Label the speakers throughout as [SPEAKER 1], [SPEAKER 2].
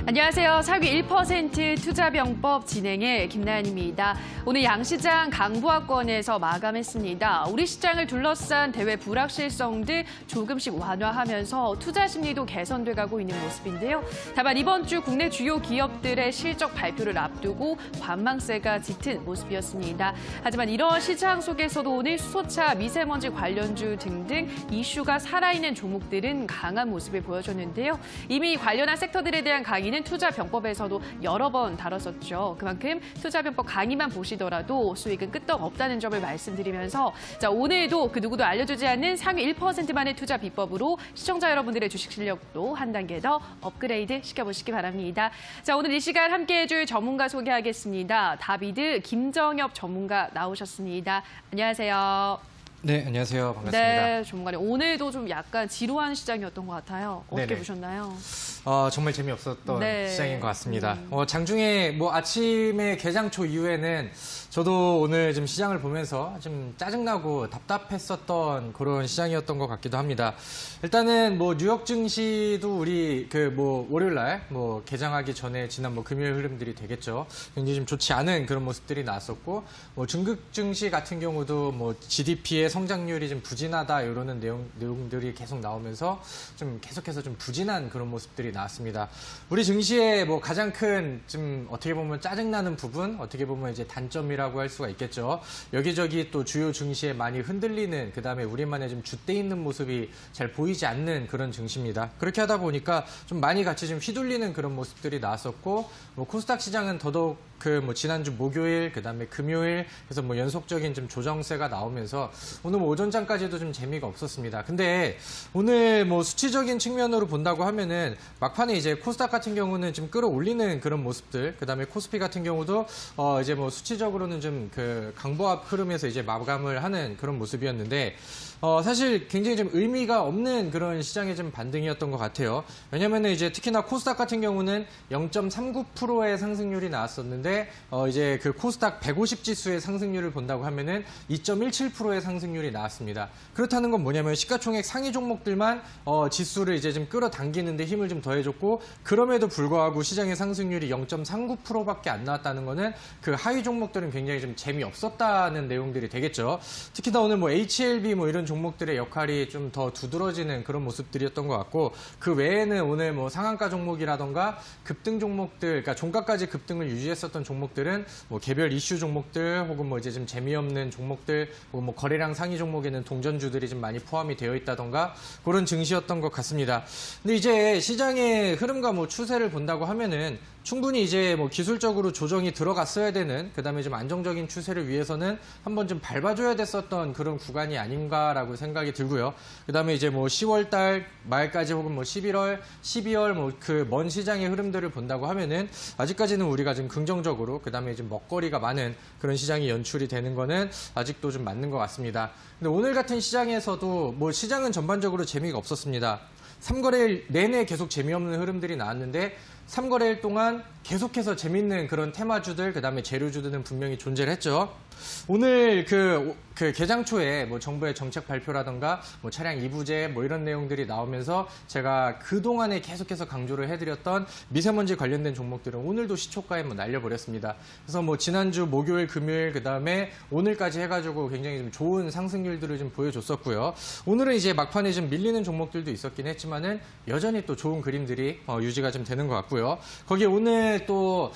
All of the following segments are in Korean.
[SPEAKER 1] 안녕하세요. 사기 1% 투자병법 진행의 김나연입니다. 오늘 양시장 강보합권에서 마감했습니다. 우리 시장을 둘러싼 대외 불확실성 등 조금씩 완화하면서 투자 심리도 개선돼가고 있는 모습인데요. 다만 이번 주 국내 주요 기업들의 실적 발표를 앞두고 관망세가 짙은 모습이었습니다. 하지만 이런 시장 속에서도 오늘 수소차, 미세먼지 관련주 등등 이슈가 살아있는 종목들은 강한 모습을 보여줬는데요. 이미 관련한 섹터들에 대한 강의는 투자병법에서도 여러 번 다뤘었죠. 그만큼 투자병법 강의만 보시더라도 수익은 끄떡없다는 점을 말씀드리면서 오늘도 그 누구도 알려주지 않는 상위 1%만의 투자 비법으로 시청자 여러분들의 주식 실력도 한 단계 더 업그레이드 시켜보시기 바랍니다. 오늘 이 시간 함께해줄 전문가 소개하겠습니다. 다비드 김정엽 전문가 나오셨습니다. 안녕하세요.
[SPEAKER 2] 네, 안녕하세요. 반갑습니다.
[SPEAKER 1] 네, 전문가님. 오늘도 좀 약간 지루한 시장이었던 것 같아요. 어떻게
[SPEAKER 2] 네네.
[SPEAKER 1] 보셨나요?
[SPEAKER 2] 정말 재미없었던
[SPEAKER 1] 네.
[SPEAKER 2] 시장인 것 같습니다. 장중에 아침에 개장초 이후에는 저도 오늘 좀 시장을 보면서 좀 짜증나고 답답했었던 그런 시장이었던 것 같기도 합니다. 일단은 뉴욕 증시도 우리 월요일 날 개장하기 전에 지난 금요일 흐름들이 되겠죠. 굉장히 좀 좋지 않은 그런 모습들이 나왔었고, 중국 증시 같은 경우도 GDP의 성장률이 좀 부진하다 이러는 내용들이 계속 나오면서 좀 계속해서 좀 부진한 그런 모습들이 나왔습니다. 우리 증시의 가장 큰 좀 어떻게 보면 짜증나는 부분, 어떻게 보면 이제 단점이라고 할 수가 있겠죠. 여기저기 또 주요 증시에 많이 흔들리는, 그다음에 우리만의 좀 줏대 있는 모습이 잘 보이지 않는 그런 증시입니다. 그렇게 하다 보니까 좀 많이 같이 좀 휘둘리는 그런 모습들이 나왔었고, 코스닥 시장은 더더욱 지난주 목요일, 그다음에 금요일, 그래서 연속적인 좀 조정세가 나오면서 오늘 오전장까지도 좀 재미가 없었습니다. 근데 오늘 수치적인 측면으로 본다고 하면은 막판에 이제 코스닥 같은 경우는 좀 끌어올리는 그런 모습들, 그다음에 코스피 같은 경우도 이제 수치적으로는 좀 강보합 흐름에서 이제 마감을 하는 그런 모습이었는데, 사실 굉장히 좀 의미가 없는 그런 시장의 좀 반등이었던 것 같아요. 왜냐면은 이제 특히나 코스닥 같은 경우는 0.39%의 상승률이 나왔었는데, 이제 코스닥 150 지수의 상승률을 본다고 하면은 2.17%의 상승률이 나왔습니다. 그렇다는 건 뭐냐면 시가총액 상위 종목들만 지수를 이제 좀 끌어당기는데 힘을 좀 더해줬고, 그럼에도 불구하고 시장의 상승률이 0.39%밖에 안 나왔다는 거는 그 하위 종목들은 굉장히 좀 재미없었다는 내용들이 되겠죠. 특히나 오늘 HLB 이런 종목들의 역할이 좀 더 두드러지는 그런 모습들이었던 것 같고, 그 외에는 오늘 상한가 종목이라던가 급등 종목들, 그러니까 종가까지 급등을 유지했었던 종목들은 개별 이슈 종목들, 혹은 이제 좀 재미없는 종목들, 혹은 거래량 상위 종목에는 동전주들이 좀 많이 포함이 되어 있다던가 그런 증시였던 것 같습니다. 근데 이제 시장의 흐름과 추세를 본다고 하면은 충분히 이제 기술적으로 조정이 들어갔어야 되는, 그다음에 좀 안정적인 추세를 위해서는 한번 좀 밟아줘야 됐었던 그런 구간이 아닌가라고 생각이 들고요. 그다음에 이제 10월 달 말까지 혹은 11월, 12월 그 먼 시장의 흐름들을 본다고 하면은 아직까지는 우리가 좀 긍정적으로, 그다음에 좀 먹거리가 많은 그런 시장이 연출이 되는 거는 아직도 좀 맞는 것 같습니다. 근데 오늘 같은 시장에서도 시장은 전반적으로 재미가 없었습니다. 3거래일 내내 계속 재미없는 흐름들이 나왔는데, 3거래일 동안 계속해서 재밌는 그런 테마주들, 그다음에 재료주들은 분명히 존재를 했죠. 오늘 개장 초에 정부의 정책 발표라던가 차량 이부제 이런 내용들이 나오면서 제가 그동안에 계속해서 강조를 해드렸던 미세먼지 관련된 종목들은 오늘도 시초가에 날려버렸습니다. 그래서 지난주 목요일, 금요일, 그다음에 오늘까지 해가지고 굉장히 좀 좋은 상승률들을 좀 보여줬었고요. 오늘은 이제 막판에 좀 밀리는 종목들도 있었긴 했지만은 여전히 또 좋은 그림들이 유지가 좀 되는 것 같고요. 거기에 오늘 또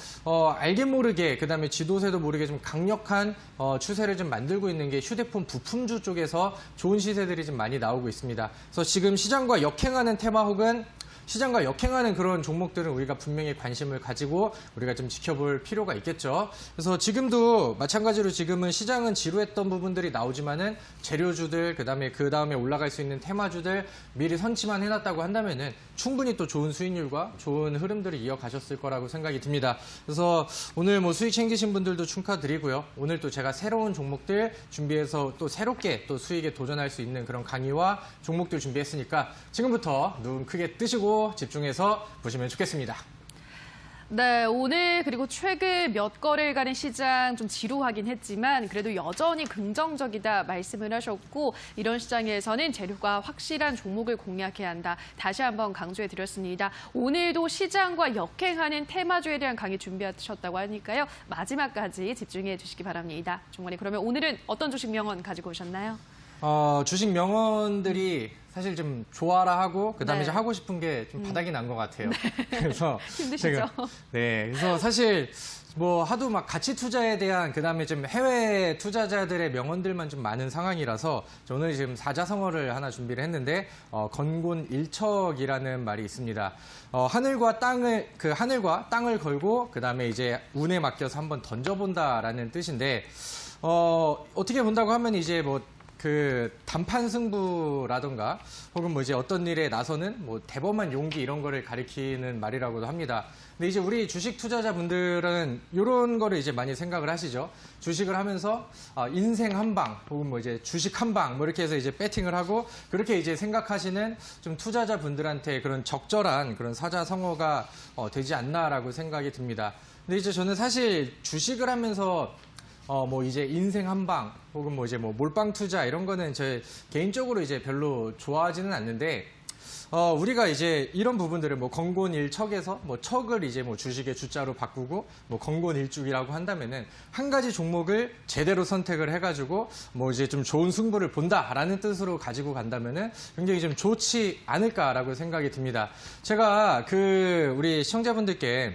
[SPEAKER 2] 알게 모르게, 그다음에 지도새도 모르게 좀 강력한 추세를 좀 만들고 있는 게 휴대폰 부품주 쪽에서 좋은 시세들이 좀 많이 나오고 있습니다. 그래서 지금 시장과 역행하는 테마 혹은 시장과 역행하는 그런 종목들은 우리가 분명히 관심을 가지고 우리가 좀 지켜볼 필요가 있겠죠. 그래서 지금도 마찬가지로 지금은 시장은 지루했던 부분들이 나오지만은 재료주들, 그다음에 올라갈 수 있는 테마주들 미리 선치만 해놨다고 한다면은 충분히 또 좋은 수익률과 좋은 흐름들을 이어가셨을 거라고 생각이 듭니다. 그래서 오늘 수익 챙기신 분들도 축하드리고요. 오늘 또 제가 새로운 종목들 준비해서 또 새롭게 또 수익에 도전할 수 있는 그런 강의와 종목들 준비했으니까 지금부터 눈 크게 뜨시고 집중해서 보시면 좋겠습니다.
[SPEAKER 1] 네, 오늘 그리고 최근 몇 거래일간의 시장 좀 지루하긴 했지만 그래도 여전히 긍정적이다 말씀을 하셨고 이런 시장에서는 재료가 확실한 종목을 공략해야 한다. 다시 한번 강조해 드렸습니다. 오늘도 시장과 역행하는 테마주에 대한 강의 준비하셨다고 하니까요. 마지막까지 집중해 주시기 바랍니다. 종관님, 그러면 오늘은 어떤 주식 명언 가지고 오셨나요?
[SPEAKER 2] 주식 명언들이 사실 좀 좋아라 하고 그다음에
[SPEAKER 1] 네.
[SPEAKER 2] 이제 하고 싶은 게 좀 바닥이 난 것 같아요. 그래서
[SPEAKER 1] 힘드시죠?
[SPEAKER 2] 그래서 사실 뭐 하도 막 가치 투자에 대한 그다음에 좀 해외 투자자들의 명언들만 좀 많은 상황이라서 오늘 지금 사자성어를 하나 준비를 했는데 건곤일척이라는 말이 있습니다. 하늘과 땅을 걸고 그다음에 이제 운에 맡겨서 한번 던져본다라는 뜻인데 어떻게 본다고 하면 이제 뭐 그 단판 승부라던가 혹은 뭐 이제 어떤 일에 나서는 뭐 대범한 용기 이런 거를 가리키는 말이라고도 합니다. 근데 이제 우리 주식 투자자분들은 이런 거를 이제 많이 생각을 하시죠. 주식을 하면서 인생 한 방 혹은 뭐 이제 주식 한 방 뭐 이렇게 해서 이제 배팅을 하고 그렇게 이제 생각하시는 좀 투자자분들한테 그런 적절한 그런 사자성어가 되지 않나라고 생각이 듭니다. 근데 이제 저는 사실 주식을 하면서 뭐 이제 인생 한 방 혹은 뭐 이제 뭐 몰빵 투자 이런 거는 제 개인적으로 이제 별로 좋아하지는 않는데 우리가 이제 이런 부분들을 뭐 건곤일척에서 뭐 척을 이제 뭐 주식의 주자로 바꾸고 뭐 건곤일축이라고 한다면은 한 가지 종목을 제대로 선택을 해가지고 뭐 이제 좀 좋은 승부를 본다라는 뜻으로 가지고 간다면은 굉장히 좀 좋지 않을까라고 생각이 듭니다. 제가 우리 시청자분들께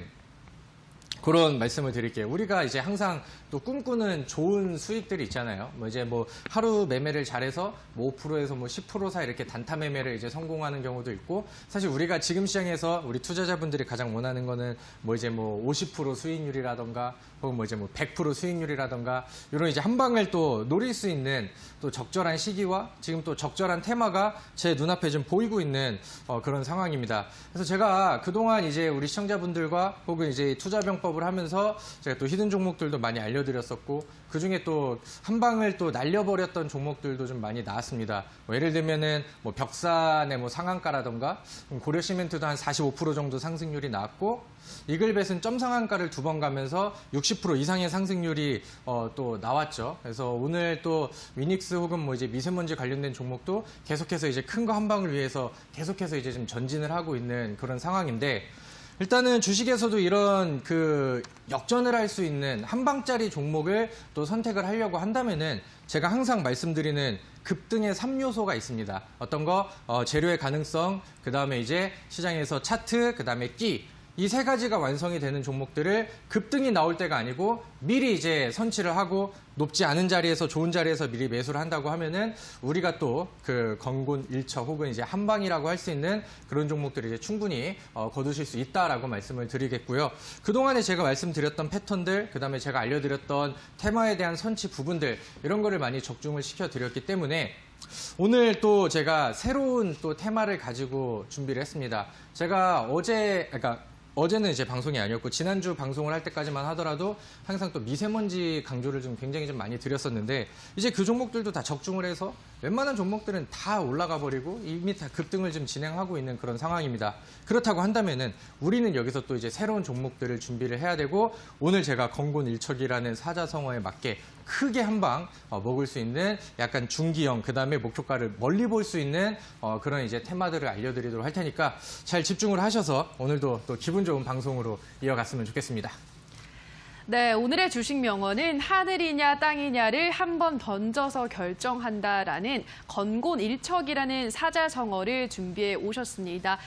[SPEAKER 2] 그런 말씀을 드릴게요. 우리가 이제 항상 또 꿈꾸는 좋은 수익들이 있잖아요. 뭐 이제 뭐 하루 매매를 잘해서 뭐 5%에서 뭐 10% 사이 이렇게 단타 매매를 이제 성공하는 경우도 있고 사실 우리가 지금 시장에서 우리 투자자분들이 가장 원하는 거는 뭐 이제 뭐 50% 수익률이라던가 혹은 뭐 이제 뭐 100% 수익률이라던가 이런 이제 한 방을 또 노릴 수 있는 또 적절한 시기와 지금 또 적절한 테마가 제 눈앞에 좀 보이고 있는 그런 상황입니다. 그래서 제가 그동안 이제 우리 시청자분들과 혹은 이제 투자병법을 하면서 제가 또 히든 종목들도 많이 알려드렸었고 그 중에 또 한 방을 또 날려버렸던 종목들도 좀 많이 나왔습니다. 뭐 예를 들면은 뭐 벽산의 뭐 상한가라던가 고려시멘트도 한 45% 정도 상승률이 나왔고 이글벳은 점 상한가를 2번 가면서 60% 이상의 상승률이 또 나왔죠. 그래서 오늘 또 위닉스 혹은 뭐 이제 미세먼지 관련된 종목도 계속해서 이제 큰 거 한 방을 위해서 계속해서 이제 좀 전진을 하고 있는 그런 상황인데 일단은 주식에서도 이런 그 역전을 할 수 있는 한 방짜리 종목을 또 선택을 하려고 한다면은 제가 항상 말씀드리는 급등의 3요소가 있습니다. 어떤 거? 재료의 가능성, 그 다음에 이제 시장에서 차트, 그 다음에 끼. 이 세 가지가 완성이 되는 종목들을 급등이 나올 때가 아니고 미리 이제 선취를 하고 높지 않은 자리에서 좋은 자리에서 미리 매수를 한다고 하면은 우리가 또 그 건곤일척 혹은 이제 한방이라고 할 수 있는 그런 종목들을 이제 충분히 거두실 수 있다라고 말씀을 드리겠고요. 그동안에 제가 말씀드렸던 패턴들, 그다음에 제가 알려드렸던 테마에 대한 선취 부분들 이런 거를 많이 적중을 시켜드렸기 때문에 오늘 또 제가 새로운 또 테마를 가지고 준비를 했습니다. 제가 어제는 이제 방송이 아니었고 지난주 방송을 할 때까지만 하더라도 항상 또 미세먼지 강조를 좀 굉장히 좀 많이 드렸었는데 이제 그 종목들도 다 적중을 해서 웬만한 종목들은 다 올라가 버리고 이미 다 급등을 좀 진행하고 있는 그런 상황입니다. 그렇다고 한다면은 우리는 여기서 또 이제 새로운 종목들을 준비를 해야 되고 오늘 제가 건곤일척이라는 사자성어에 맞게 크게 한 방 먹을 수 있는 약간 중기형 그다음에 목표가를 멀리 볼 수 있는 그런 이제 테마들을 알려드리도록 할 테니까 잘 집중을 하셔서 오늘도 또 기분 좋은 방송으로 이어갔으면 좋겠습니다.
[SPEAKER 1] 네, 오늘의 주식 명언은 하늘이냐 땅이냐를 한 번 던져서 결정한다라는 건곤일척이라는 사자성어를 준비해 오셨습니다.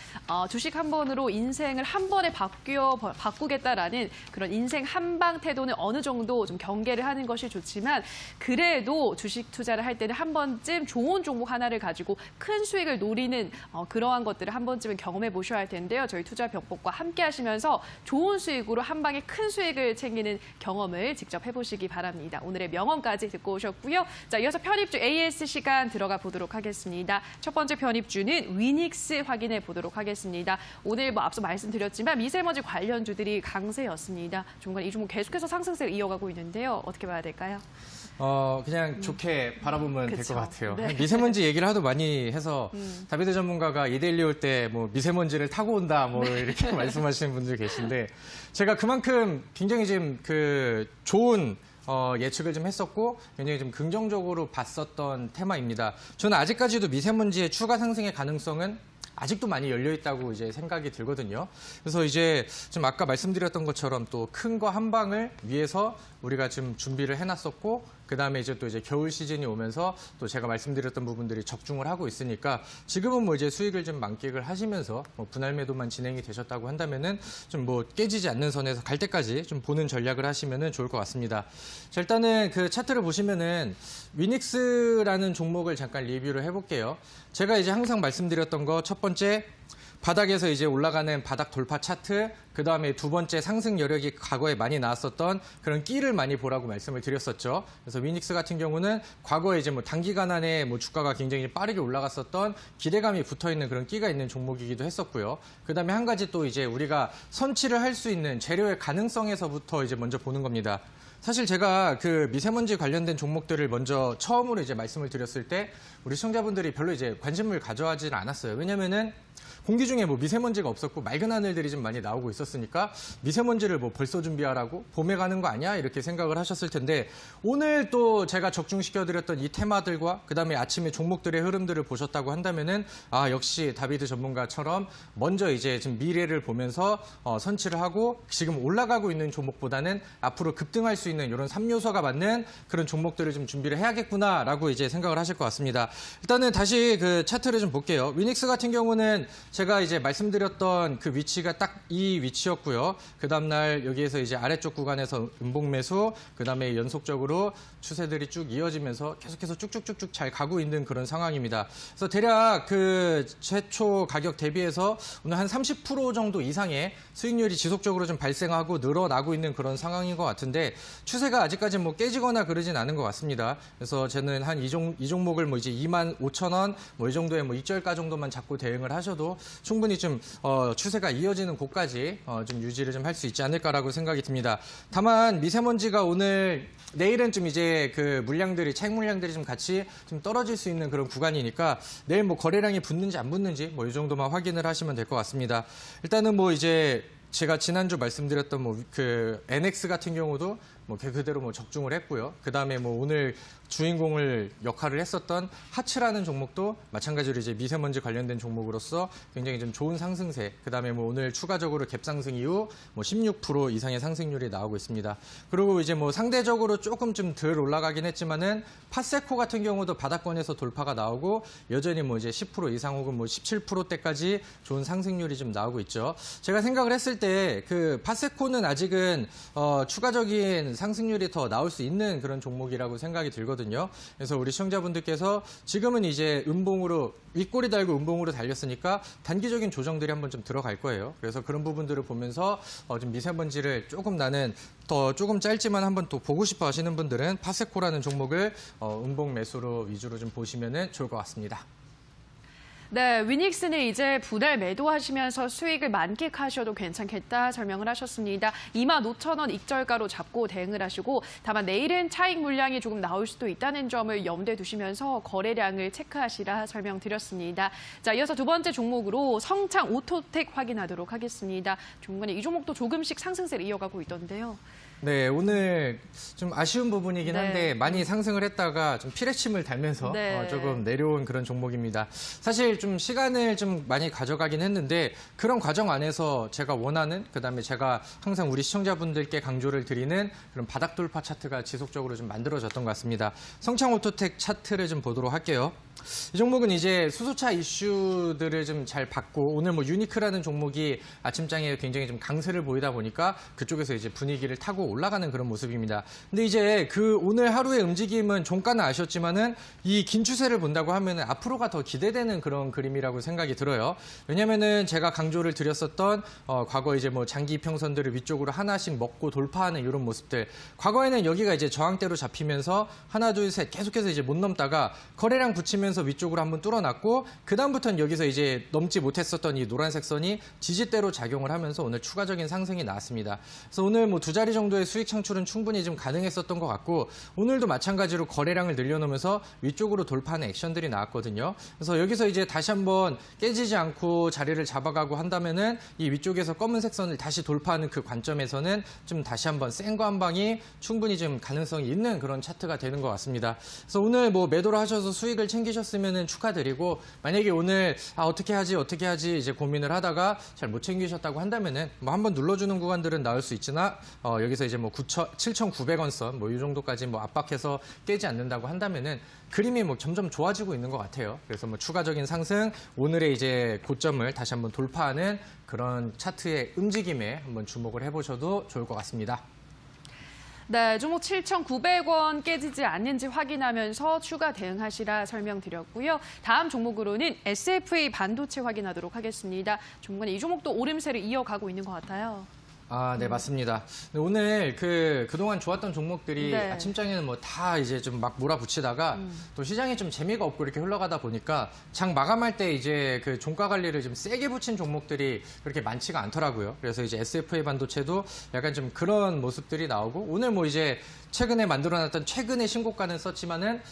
[SPEAKER 1] 주식 한 번으로 인생을 한 번에 바꾸겠다라는 그런 인생 한방 태도는 어느 정도 좀 경계를 하는 것이 좋지만 그래도 주식 투자를 할 때는 한 번쯤 좋은 종목 하나를 가지고 큰 수익을 노리는 그러한 것들을 한 번쯤은 경험해 보셔야 할 텐데요. 저희 투자병법과 함께 하시면서 좋은 수익으로 한 방에 큰 수익을 챙기는 경험을 직접 해보시기 바랍니다. 오늘의 명언까지 듣고 오셨고요. 자, 이어서 편입주 AS 시간 들어가 보도록 하겠습니다. 첫 번째 편입주는 위닉스 확인해 보도록 하겠습니다. 오늘 뭐 앞서 말씀드렸지만 미세먼지 관련주들이 강세였습니다. 종간 이 종목 계속해서 상승세를 이어가고 있는데요. 어떻게 봐야 될까요?
[SPEAKER 2] 그냥 좋게 바라보면 될 것
[SPEAKER 1] 그쵸.
[SPEAKER 2] 같아요.
[SPEAKER 1] 네.
[SPEAKER 2] 미세먼지 얘기를 하도 많이 해서 다비드 전문가가 이데일리 올 때 뭐 미세먼지를 타고 온다 뭐 이렇게 말씀하시는 분들 계신데 제가 그만큼 굉장히 지금 그 좋은 예측을 좀 했었고 굉장히 좀 긍정적으로 봤었던 테마입니다. 저는 아직까지도 미세먼지의 추가 상승의 가능성은 아직도 많이 열려 있다고 이제 생각이 들거든요. 그래서 이제 좀 아까 말씀드렸던 것처럼 또 큰 거 한 방을 위해서 우리가 지금 준비를 해놨었고 그다음에 이제 또 이제 겨울 시즌이 오면서 또 제가 말씀드렸던 부분들이 적중을 하고 있으니까 지금은 뭐 이제 수익을 좀 만끽을 하시면서 뭐 분할 매도만 진행이 되셨다고 한다면은 좀 뭐 깨지지 않는 선에서 갈 때까지 좀 보는 전략을 하시면은 좋을 것 같습니다. 자, 일단은 그 차트를 보시면은 위닉스라는 종목을 잠깐 리뷰를 해볼게요. 제가 이제 항상 말씀드렸던 거 첫 번째 바닥에서 이제 올라가는 바닥 돌파 차트, 그 다음에 두 번째 상승 여력이 과거에 많이 나왔었던 그런 끼를 많이 보라고 말씀을 드렸었죠. 그래서 위닉스 같은 경우는 과거에 이제 뭐 단기간 안에 뭐 주가가 굉장히 빠르게 올라갔었던 기대감이 붙어 있는 그런 끼가 있는 종목이기도 했었고요. 그 다음에 한 가지 또 이제 우리가 선취를 할 수 있는 재료의 가능성에서부터 이제 먼저 보는 겁니다. 사실 제가 그 미세먼지 관련된 종목들을 먼저 처음으로 이제 말씀을 드렸을 때 우리 시청자분들이 별로 이제 관심을 가져하지는 않았어요. 왜냐면은 공기 중에 뭐 미세먼지가 없었고 맑은 하늘들이 좀 많이 나오고 있었으니까 미세먼지를 뭐 벌써 준비하라고 봄에 가는 거 아니야? 이렇게 생각을 하셨을 텐데 오늘 또 제가 적중시켜드렸던 이 테마들과 그다음에 아침에 종목들의 흐름들을 보셨다고 한다면은 아 역시 다비드 전문가처럼 먼저 이제 지금 미래를 보면서 선취를 하고 지금 올라가고 있는 종목보다는 앞으로 급등할 수 있는 이런 3요소가 맞는 그런 종목들을 좀 준비를 해야겠구나라고 이제 생각을 하실 것 같습니다. 일단은 다시 그 차트를 좀 볼게요. 위닉스 같은 경우는 제가 이제 말씀드렸던 그 위치가 딱 이 위치였고요. 그 다음날 여기에서 이제 아래쪽 구간에서 음봉 매수, 그 다음에 연속적으로 추세들이 쭉 이어지면서 계속해서 쭉쭉쭉쭉 잘 가고 있는 그런 상황입니다. 그래서 대략 그 최초 가격 대비해서 오늘 한 30% 정도 이상의 수익률이 지속적으로 좀 발생하고 늘어나고 있는 그런 상황인 것 같은데 추세가 아직까지 뭐 깨지거나 그러진 않은 것 같습니다. 그래서 저는 한 이 종목을 뭐 이제 25,000원 뭐 이 정도의 뭐 익절가 정도만 잡고 대응을 하셔도 충분히 좀 추세가 이어지는 곳까지 좀 유지를 좀 할 수 있지 않을까라고 생각이 듭니다. 다만 미세먼지가 오늘 내일은 좀 이제 그 물량들이 차익 물량들이 좀 같이 좀 떨어질 수 있는 그런 구간이니까 내일 뭐 거래량이 붙는지 안 붙는지 뭐 이 정도만 확인을 하시면 될 것 같습니다. 일단은 뭐 이제 제가 지난주 말씀드렸던 뭐 그 NX 같은 경우도 뭐 그대로 뭐 적중을 했고요. 그 다음에 뭐 오늘 주인공을 역할을 했었던 하츠라는 종목도 마찬가지로 이제 미세먼지 관련된 종목으로서 굉장히 좀 좋은 상승세. 그 다음에 뭐 오늘 추가적으로 갭상승 이후 뭐 16% 이상의 상승률이 나오고 있습니다. 그리고 이제 뭐 상대적으로 조금 좀 덜 올라가긴 했지만은 파세코 같은 경우도 바닥권에서 돌파가 나오고 여전히 뭐 이제 10% 이상 혹은 뭐 17%대까지 좋은 상승률이 좀 나오고 있죠. 제가 생각을 했을 때 그 파세코는 아직은 추가적인 상승률이 더 나올 수 있는 그런 종목이라고 생각이 들거든요. 그래서 우리 시청자분들께서 지금은 이제 음봉으로 윗꼬리 달고 음봉으로 달렸으니까 단기적인 조정들이 한번 좀 들어갈 거예요. 그래서 그런 부분들을 보면서 좀 미세먼지를 조금 나는 더 조금 짧지만 한번 또 보고 싶어 하시는 분들은 파세코라는 종목을 음봉 매수로 위주로 좀 보시면 좋을 것 같습니다.
[SPEAKER 1] 네, 위닉스는 이제 분할 매도하시면서 수익을 만끽하셔도 괜찮겠다 설명을 하셨습니다. 25,000원 익절가로 잡고 대응을 하시고 다만 내일은 차익 물량이 조금 나올 수도 있다는 점을 염두에 두시면서 거래량을 체크하시라 설명드렸습니다. 자, 이어서 두 번째 종목으로 성창 오토텍 확인하도록 하겠습니다. 중간에 이 종목도 조금씩 상승세를 이어가고 있던데요.
[SPEAKER 2] 네, 오늘 좀 아쉬운 부분이긴 한데
[SPEAKER 1] 네.
[SPEAKER 2] 많이 상승을 했다가 좀 피레침을 달면서
[SPEAKER 1] 네.
[SPEAKER 2] 조금 내려온 그런 종목입니다. 사실 좀 시간을 좀 많이 가져가긴 했는데 그런 과정 안에서 제가 원하는 그다음에 제가 항상 우리 시청자분들께 강조를 드리는 그런 바닥 돌파 차트가 지속적으로 좀 만들어졌던 것 같습니다. 성창 오토텍 차트를 좀 보도록 할게요. 이 종목은 이제 수소차 이슈들을 좀 잘 받고 오늘 뭐 유니크라는 종목이 아침장에 굉장히 좀 강세를 보이다 보니까 그쪽에서 이제 분위기를 타고 올라가는 그런 모습입니다. 근데 이제 그 오늘 하루의 움직임은 종가는 아쉬웠지만은 이 긴 추세를 본다고 하면은 앞으로가 더 기대되는 그런 그림이라고 생각이 들어요. 왜냐면은 제가 강조를 드렸었던 과거 이제 뭐 장기 이평선들을 위쪽으로 하나씩 먹고 돌파하는 이런 모습들. 과거에는 여기가 이제 저항대로 잡히면서 하나 둘 셋 계속해서 이제 못 넘다가 거래량 붙이면 버티면서 위쪽으로 한번 뚫어놨고 그다음부터는 여기서 이제 넘지 못했었던 이 노란색 선이 지지대로 작용을 하면서 오늘 추가적인 상승이 나왔습니다. 그래서 오늘 뭐 2자리 정도의 수익 창출은 충분히 좀 가능했었던 것 같고 오늘도 마찬가지로 거래량을 늘려놓으면서 위쪽으로 돌파하는 액션들이 나왔거든요. 그래서 여기서 이제 다시 한번 깨지지 않고 자리를 잡아가고 한다면은 이 위쪽에서 검은색 선을 다시 돌파하는 그 관점에서는 좀 다시 한번 센 거 한 방이 충분히 좀 가능성이 있는 그런 차트가 되는 것 같습니다. 그래서 오늘 뭐 매도를 하셔서 수익을 챙기셨으면은 축하드리고 만약에 오늘 어떻게 하지 이제 고민을 하다가 잘 못 챙기셨다고 한다면은 뭐 한번 눌러주는 구간들은 나올 수 있지나 여기서 이제 뭐 7,900원 선 뭐 이 정도까지 뭐 압박해서 깨지 않는다고 한다면은 그림이 뭐 점점 좋아지고 있는 것 같아요. 그래서 뭐 추가적인 상승 오늘의 이제 고점을 다시 한번 돌파하는 그런 차트의 움직임에 한번 주목을 해보셔도 좋을 것 같습니다.
[SPEAKER 1] 네, 종목 7,900원 깨지지 않는지 확인하면서 추가 대응하시라 설명드렸고요. 다음 종목으로는 SFA 반도체 확인하도록 하겠습니다. 종목은 이 종목도 오름세를 이어가고 있는 것 같아요.
[SPEAKER 2] 네, 맞습니다. 오늘 그동안 좋았던 종목들이
[SPEAKER 1] 네.
[SPEAKER 2] 아침장에는 뭐 다 이제 좀 막 몰아붙이다가 또 시장이 좀 재미가 없고 이렇게 흘러가다 보니까 장 마감할 때 이제 그 종가 관리를 좀 세게 붙인 종목들이 그렇게 많지가 않더라고요. 그래서 이제 SFA 반도체도 약간 좀 그런 모습들이 나오고 오늘 뭐 이제 최근에 만들어놨던 최근의 신고가는 썼지만은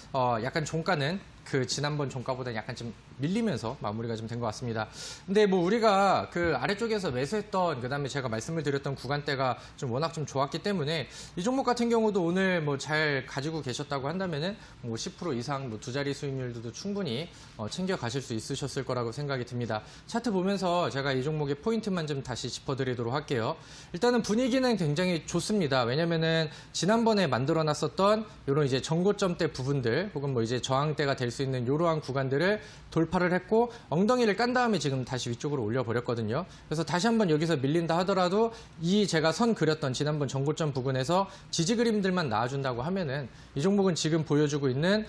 [SPEAKER 2] 약간 종가는 그 지난번 종가보다 약간 좀 밀리면서 마무리가 좀 된 것 같습니다. 근데 뭐 우리가 그 아래쪽에서 매수했던 그다음에 제가 말씀을 드렸던 구간대가 좀 워낙 좀 좋았기 때문에 이 종목 같은 경우도 오늘 뭐 잘 가지고 계셨다고 한다면은 뭐 10% 이상 뭐 2자리 수익률도 충분히 챙겨 가실 수 있으셨을 거라고 생각이 듭니다. 차트 보면서 제가 이 종목의 포인트만 좀 다시 짚어드리도록 할게요. 일단은 분위기는 굉장히 좋습니다. 왜냐면은 지난번에 만들어놨었던 이런 이제 전고점대 부분들 혹은 뭐 이제 저항대가 될 수 있는 이러한 구간들을 돌파를 했고 엉덩이를 깐 다음에 지금 다시 위쪽으로 올려버렸거든요. 그래서 다시 한번 여기서 밀린다 하더라도 이 제가 선 그렸던 지난번 전고점 부근에서 지지 그림들만 나와준다고 하면은 이 종목은 지금 보여주고 있는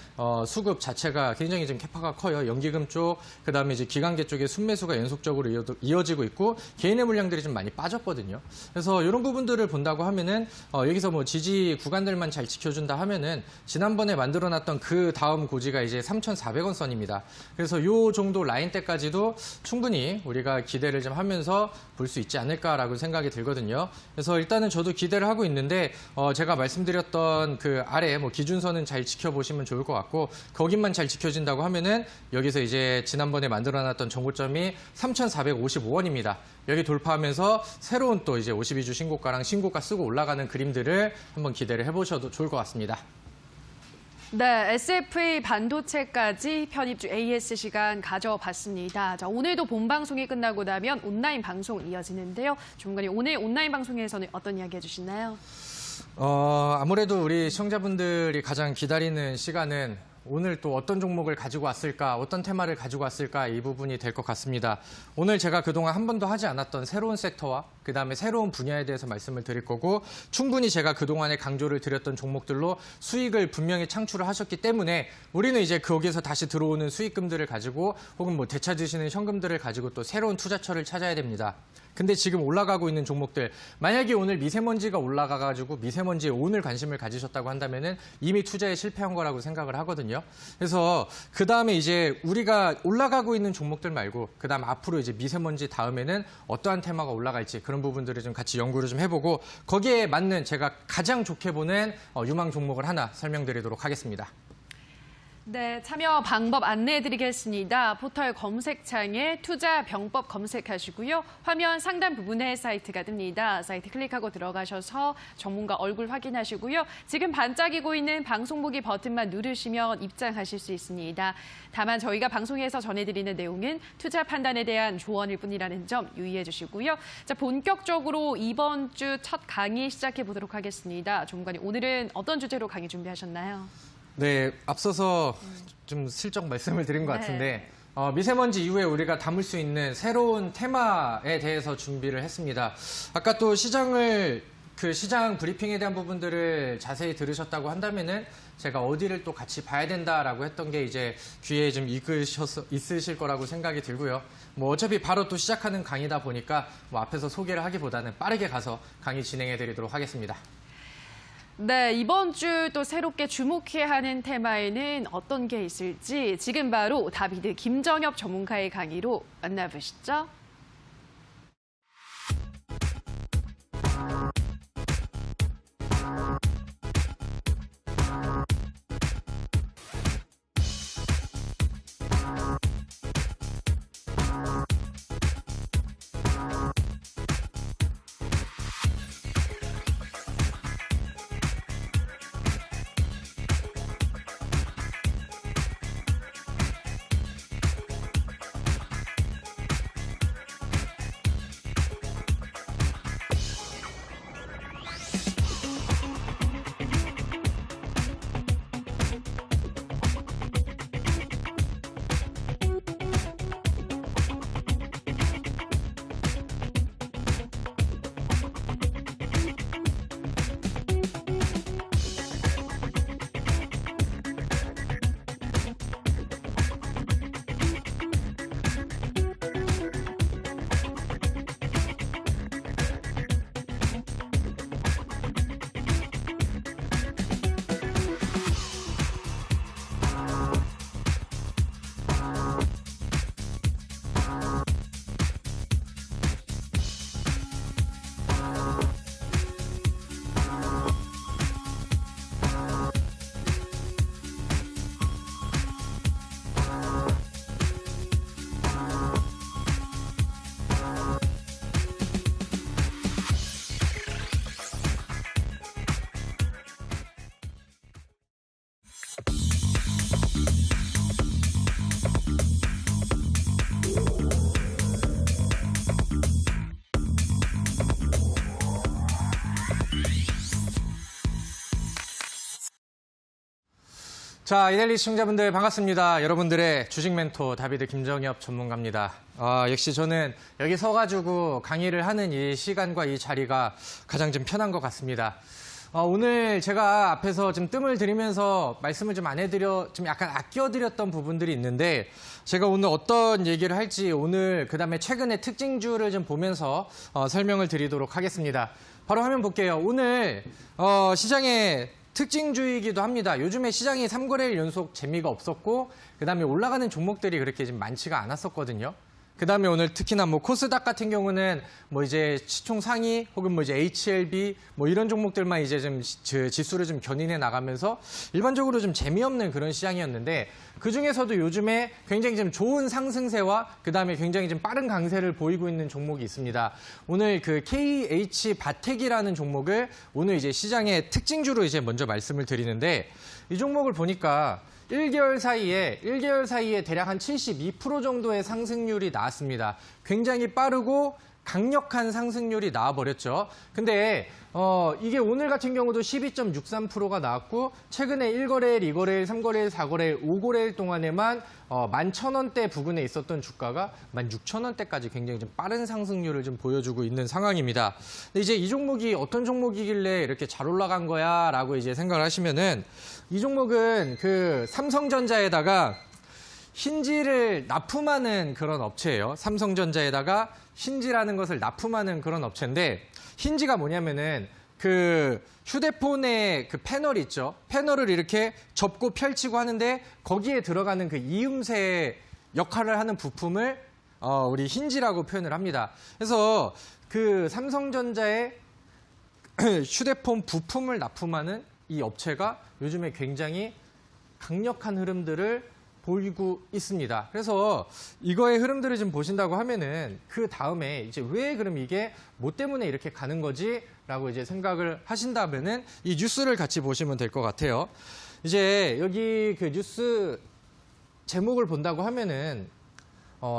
[SPEAKER 2] 수급 자체가 굉장히 좀 캐파가 커요. 연기금 쪽, 그다음에 이제 기관계 쪽에 순매수가 연속적으로 이어지고 있고 개인의 물량들이 좀 많이 빠졌거든요. 그래서 이런 부분들을 본다고 하면은 여기서 뭐 지지 구간들만 잘 지켜준다 하면은 지난번에 만들어놨던 그 다음 고지가 이제 3,400원 선입니다. 그래서 이 정도 라인대까지도 충분히 우리가 기대를 좀 하면서 볼 수 있지 않을까라고 생각이 들거든요. 그래서 일단은 저도 기대를 하고 있는데 제가 말씀드렸던 그 아래 뭐 기준선은 잘 지켜보시면 좋을 것 같고 거기만 잘 지켜진다고 하면은 여기서 이제 지난번에 만들어놨던 정고점이 3,455원입니다. 여기 돌파하면서 새로운 또 이제 52주 신고가랑 신고가 쓰고 올라가는 그림들을 한번 기대를 해보셔도 좋을 것 같습니다.
[SPEAKER 1] 네, SFA 반도체까지 편입주 AS 시간 가져봤습니다. 자, 오늘도 본 방송이 끝나고 나면 온라인 방송 이어지는데요. 주무관님, 오늘 온라인 방송에서는 어떤 이야기 해주시나요?
[SPEAKER 2] 아무래도 우리 시청자분들이 가장 기다리는 시간은 오늘 또 어떤 종목을 가지고 왔을까, 어떤 테마를 가지고 왔을까 이 부분이 될 것 같습니다. 오늘 제가 그동안 한 번도 하지 않았던 새로운 섹터와 그다음에 새로운 분야에 대해서 말씀을 드릴 거고 충분히 제가 그동안에 강조를 드렸던 종목들로 수익을 분명히 창출을 하셨기 때문에 우리는 이제 거기에서 다시 들어오는 수익금들을 가지고 혹은 뭐 되찾으시는 현금들을 가지고 또 새로운 투자처를 찾아야 됩니다. 근데 지금 올라가고 있는 종목들 만약에 오늘 미세먼지가 올라가가지고 미세먼지에 오늘 관심을 가지셨다고 한다면은 이미 투자에 실패한 거라고 생각을 하거든요. 그래서 그 다음에 이제 우리가 올라가고 있는 종목들 말고 그 다음 앞으로 이제 미세먼지 다음에는 어떠한 테마가 올라갈지 그런 부분들을 좀 같이 연구를 좀 해보고 거기에 맞는 제가 가장 좋게 보는 유망 종목을 하나 설명드리도록 하겠습니다.
[SPEAKER 1] 네, 참여 방법 안내해드리겠습니다. 포털 검색창에 투자 병법 검색하시고요. 화면 상단 부분에 사이트가 뜹니다. 사이트 클릭하고 들어가셔서 전문가 얼굴 확인하시고요. 지금 반짝이고 있는 방송 보기 버튼만 누르시면 입장하실 수 있습니다. 다만 저희가 방송에서 전해드리는 내용은 투자 판단에 대한 조언일 뿐이라는 점 유의해 주시고요. 자, 본격적으로 이번 주 첫 강의 시작해 보도록 하겠습니다. 전문가님, 오늘은 어떤 주제로 강의 준비하셨나요?
[SPEAKER 2] 네, 앞서서 좀 슬쩍 말씀을 드린 것 같은데 미세먼지 이후에 우리가 담을 수 있는 새로운 테마에 대해서 준비를 했습니다. 아까 또 시장 브리핑에 대한 부분들을 자세히 들으셨다고 한다면은 제가 어디를 또 같이 봐야 된다라고 했던 게 이제 귀에 좀 있으실 거라고 생각이 들고요. 뭐 어차피 바로 또 시작하는 강의다 보니까 뭐 앞에서 소개를 하기보다는 빠르게 가서 강의 진행해 드리도록 하겠습니다.
[SPEAKER 1] 네, 이번 주 또 새롭게 주목해야 하는 테마에는 어떤 게 있을지 지금 바로 다비드 김정엽 전문가의 강의로 만나보시죠.
[SPEAKER 2] 자, 이데일리 시청자분들 반갑습니다. 여러분들의 주식 멘토 다비드 김정엽 전문가입니다. 역시 저는 여기 서가지고 강의를 하는 이 시간과 이 자리가 가장 좀 편한 것 같습니다. 오늘 제가 앞에서 좀 뜸을 들이면서 말씀을 좀 안 해드려, 좀 약간 아껴드렸던 부분들이 있는데, 제가 오늘 어떤 얘기를 할지 오늘 그다음에 최근의 특징주를 좀 보면서 설명을 드리도록 하겠습니다. 바로 화면 볼게요. 오늘 시장의 특징주이기도 합니다. 요즘에 시장이 3거래일 연속 재미가 없었고, 그다음에 올라가는 종목들이 그렇게 좀 많지가 않았었거든요. 그다음에 오늘 특히나 뭐 코스닥 같은 경우는 뭐 이제 시총 상위 혹은 뭐 이제 HLB 뭐 이런 종목들만 이제 좀 지수를 좀 견인해 나가면서 일반적으로 좀 재미없는 그런 시장이었는데, 그 중에서도 요즘에 굉장히 좀 좋은 상승세와 그다음에 굉장히 좀 빠른 강세를 보이고 있는 종목이 있습니다. 오늘 그 KH 바텍이라는 종목을 오늘 이제 시장의 특징주로 이제 먼저 말씀을 드리는데, 이 종목을 보니까 1개월 사이에 대략 한 72% 정도의 상승률이 나왔습니다. 굉장히 빠르고 강력한 상승률이 나와버렸죠. 근데 이게 오늘 같은 경우도 12.63%가 나왔고, 최근에 1거래일, 2거래일, 3거래일, 4거래일, 5거래일 동안에만 11,000원대 부근에 있었던 주가가 16,000원대까지 굉장히 좀 빠른 상승률을 좀 보여주고 있는 상황입니다. 근데 이제 이 종목이 어떤 종목이길래 이렇게 잘 올라간 거야? 라고 이제 생각을 하시면은, 이 종목은 그 삼성전자에다가 힌지를 납품하는 그런 업체예요. 삼성전자에다가 힌지라는 것을 납품하는 그런 업체인데, 힌지가 뭐냐면은 그 휴대폰의 그 패널 있죠. 패널을 이렇게 접고 펼치고 하는데 거기에 들어가는 그 이음새 역할을 하는 부품을 우리 힌지라고 표현을 합니다. 그래서 그 삼성전자의 휴대폰 부품을 납품하는 이 업체가 요즘에 굉장히 강력한 흐름들을 보이고 있습니다. 그래서 이거의 흐름들을 좀 보신다고 하면은 그 다음에 이제 왜 그럼 이게 뭐 때문에 이렇게 가는 거지라고 이제 생각을 하신다면은 이 뉴스를 같이 보시면 될 것 같아요. 이제 여기 그 뉴스 제목을 본다고 하면은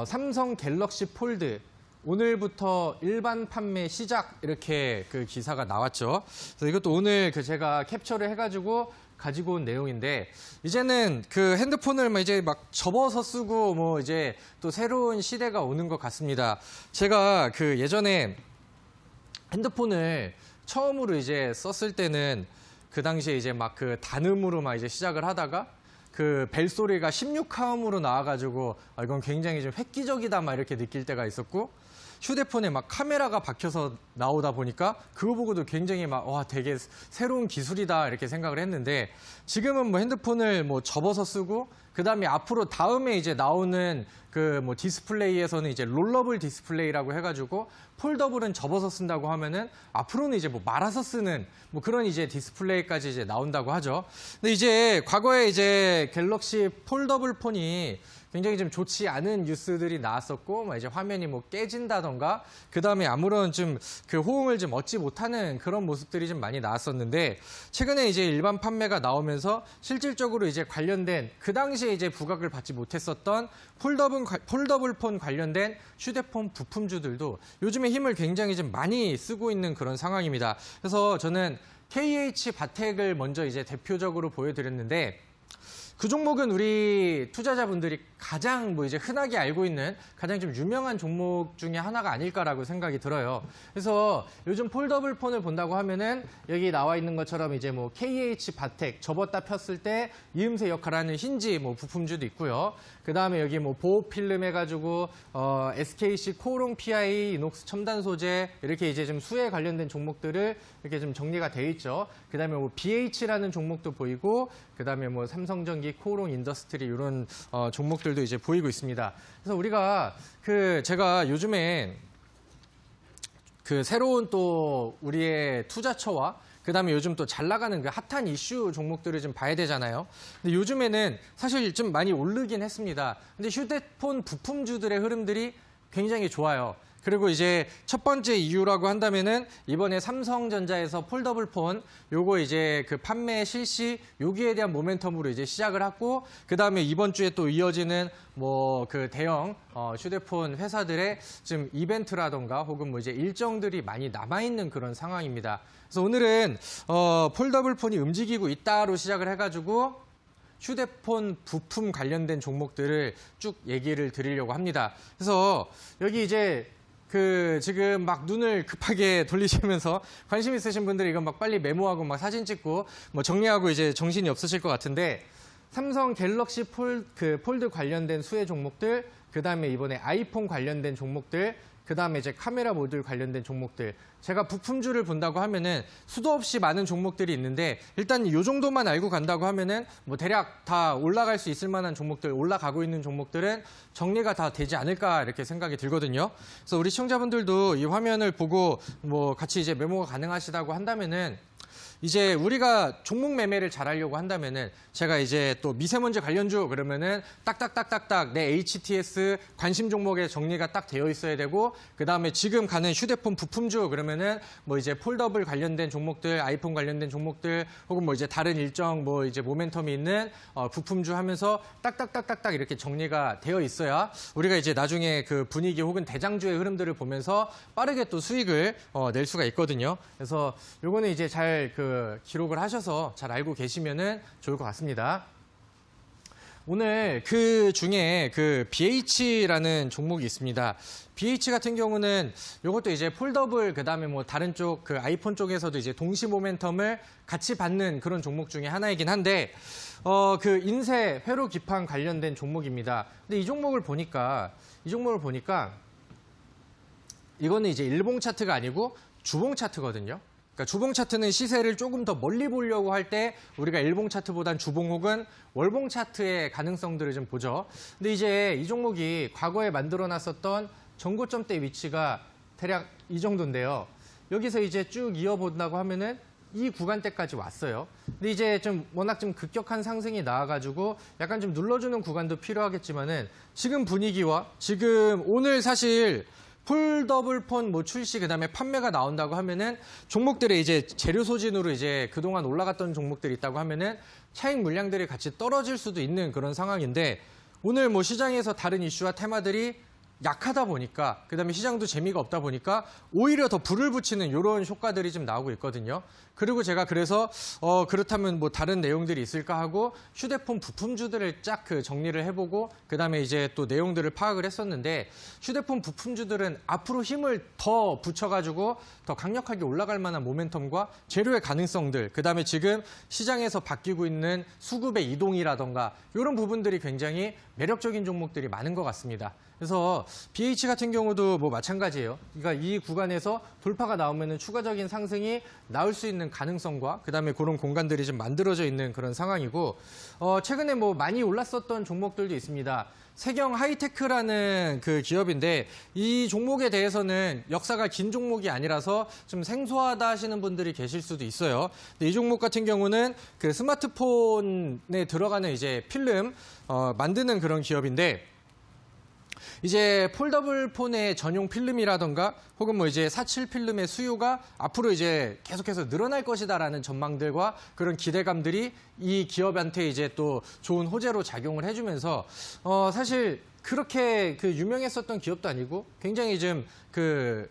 [SPEAKER 2] 삼성 갤럭시 폴드 오늘부터 일반 판매 시작 이렇게 그 기사가 나왔죠. 그래서 이것도 오늘 그 제가 캡처를 해가지고 가지고 온 내용인데, 이제는 그 핸드폰을 뭐 이제 막 접어서 쓰고 뭐 이제 또 새로운 시대가 오는 것 같습니다. 제가 그 예전에 핸드폰을 처음으로 이제 썼을 때는 그 당시에 이제 막 그 단음으로 막 이제 시작을 하다가 그 벨소리가 16화음으로 나와가지고 이건 굉장히 좀 획기적이다 막 이렇게 느낄 때가 있었고, 휴대폰에 막 카메라가 박혀서 나오다 보니까 그거 보고도 굉장히 막 와 되게 새로운 기술이다 이렇게 생각을 했는데, 지금은 뭐 핸드폰을 뭐 접어서 쓰고, 그다음에 앞으로 다음에 이제 나오는 그 뭐 디스플레이에서는 이제 롤러블 디스플레이라고 해가지고 폴더블은 접어서 쓴다고 하면은 앞으로는 이제 뭐 말아서 쓰는 뭐 그런 이제 디스플레이까지 이제 나온다고 하죠. 근데 이제 과거에 이제 갤럭시 폴더블 폰이 굉장히 좀 좋지 않은 뉴스들이 나왔었고, 뭐 이제 화면이 뭐 깨진다던가, 그 다음에 아무런 좀 그 호응을 좀 얻지 못하는 그런 모습들이 좀 많이 나왔었는데, 최근에 이제 일반 판매가 나오면서 실질적으로 이제 관련된 그 당시에 이제 부각을 받지 못했었던 폴더블 폰 관련된 휴대폰 부품주들도 요즘에 힘을 굉장히 좀 많이 쓰고 있는 그런 상황입니다. 그래서 저는 KH 바텍을 먼저 이제 대표적으로 보여드렸는데, 그 종목은 우리 투자자분들이 가장 뭐 이제 흔하게 알고 있는 가장 좀 유명한 종목 중에 하나가 아닐까라고 생각이 들어요. 그래서 요즘 폴더블 폰을 본다고 하면은 여기 나와 있는 것처럼 이제 뭐 KH 바텍 접었다 폈을 때 이음새 역할하는 힌지 뭐 부품주도 있고요. 그 다음에 여기 뭐 보호 필름 해가지고 SKC 코오롱 PI 이녹스 첨단 소재 이렇게 이제 좀 수에 관련된 종목들을 이렇게 좀 정리가 되어 있죠. 그 다음에 뭐 BH라는 종목도 보이고, 그 다음에 뭐 삼성전기, 코오롱 인더스트리 이런 종목들도 이제 보이고 있습니다. 그래서 우리가 제가 요즘에 그 새로운 또 우리의 투자처와 그 다음에 요즘 또 잘 나가는 그 핫한 이슈 종목들을 좀 봐야 되잖아요. 근데 요즘에는 사실 좀 많이 오르긴 했습니다. 근데 휴대폰 부품주들의 흐름들이 굉장히 좋아요. 그리고 이제 첫 번째 이유라고 한다면은 이번에 삼성전자에서 폴더블 폰 요거 이제 그 판매 실시 여기에 대한 모멘텀으로 이제 시작을 하고, 그 다음에 이번 주에 또 이어지는 뭐 그 대형 휴대폰 회사들의 좀 이벤트라던가 혹은 뭐 이제 일정들이 많이 남아있는 그런 상황입니다. 그래서 오늘은 폴더블 폰이 움직이고 있다로 시작을 해가지고 휴대폰 부품 관련된 종목들을 쭉 얘기를 드리려고 합니다. 그래서 여기 이제 지금 막 눈을 급하게 돌리시면서 관심 있으신 분들이 이건 막 빨리 메모하고 막 사진 찍고 뭐 정리하고 이제 정신이 없으실 것 같은데, 삼성 갤럭시 폴드 관련된 수혜 종목들, 그 다음에 이번에 아이폰 관련된 종목들, 그 다음에 이제 카메라 모듈 관련된 종목들, 제가 부품주를 본다고 하면은 수도 없이 많은 종목들이 있는데, 일단 이 정도만 알고 간다고 하면은 뭐 대략 다 올라갈 수 있을 만한 종목들, 올라가고 있는 종목들은 정리가 다 되지 않을까 이렇게 생각이 들거든요. 그래서 우리 시청자분들도 이 화면을 보고 뭐 같이 이제 메모가 가능하시다고 한다면은, 이제 우리가 종목 매매를 잘 하려고 한다면은, 제가 이제 또 미세먼지 관련주 그러면은 딱딱딱딱딱 내 HTS 관심 종목에 정리가 딱 되어 있어야 되고, 그 다음에 지금 가는 휴대폰 부품주 그러면은 뭐 이제 폴더블 관련된 종목들, 아이폰 관련된 종목들, 혹은 뭐 이제 다른 일정 뭐 이제 모멘텀이 있는 부품주 하면서 딱딱딱딱딱 이렇게 정리가 되어 있어야 우리가 이제 나중에 그 분위기 혹은 대장주의 흐름들을 보면서 빠르게 또 수익을 낼 수가 있거든요. 그래서 요거는 이제 잘 기록을 하셔서 잘 알고 계시면은 좋을 것 같습니다. 오늘 그 중에 BH라는 종목이 있습니다. BH 같은 경우는 이것도 이제 폴더블, 그 다음에 뭐 다른 쪽 아이폰 쪽에서도 이제 동시 모멘텀을 같이 받는 그런 종목 중에 하나이긴 한데, 인쇄 회로 기판 관련된 종목입니다. 근데 이 종목을 보니까 이거는 이제 일봉 차트가 아니고 주봉 차트거든요. 그러니까 주봉 차트는 시세를 조금 더 멀리 보려고 할 때 우리가 일봉 차트보단 주봉 혹은 월봉 차트의 가능성들을 좀 보죠. 근데 이제 이 종목이 과거에 만들어놨었던 전고점대 위치가 대략 이 정도인데요. 여기서 이제 쭉 이어본다고 하면은 이 구간대까지 왔어요. 근데 이제 좀 워낙 좀 급격한 상승이 나와가지고 약간 좀 눌러주는 구간도 필요하겠지만은, 지금 분위기와 지금 오늘 사실 폴더블 폰 뭐 출시 그다음에 판매가 나온다고 하면은 종목들의 이제 재료 소진으로 이제 그동안 올라갔던 종목들이 있다고 하면은 차익 물량들이 같이 떨어질 수도 있는 그런 상황인데, 오늘 뭐 시장에서 다른 이슈와 테마들이 약하다 보니까 그다음에 시장도 재미가 없다 보니까 오히려 더 불을 붙이는 이런 효과들이 좀 나오고 있거든요. 그리고 제가 그래서 그렇다면 뭐 다른 내용들이 있을까 하고 휴대폰 부품주들을 쫙 정리를 해보고 그다음에 이제 또 내용들을 파악을 했었는데 휴대폰 부품주들은 앞으로 힘을 더 붙여가지고 더 강력하게 올라갈 만한 모멘텀과 재료의 가능성들 그다음에 지금 시장에서 바뀌고 있는 수급의 이동이라던가 이런 부분들이 굉장히 매력적인 종목들이 많은 것 같습니다. 그래서 BH 같은 경우도 뭐 마찬가지예요. 그러니까 이 구간에서 돌파가 나오면은 추가적인 상승이 나올 수 있는 가능성과 그다음에 그런 공간들이 좀 만들어져 있는 그런 상황이고 최근에 뭐 많이 올랐었던 종목들도 있습니다. 세경 하이테크라는 그 기업인데 이 종목에 대해서는 역사가 긴 종목이 아니라서 좀 생소하다 하시는 분들이 계실 수도 있어요. 근데 이 종목 같은 경우는 그 스마트폰에 들어가는 이제 필름 만드는 그런 기업인데 이제 폴더블 폰의 전용 필름이라던가 혹은 뭐 이제 47 필름의 수요가 앞으로 이제 계속해서 늘어날 것이다라는 전망들과 그런 기대감들이 이 기업한테 이제 또 좋은 호재로 작용을 해주면서 사실 그렇게 그 유명했었던 기업도 아니고 굉장히 좀 그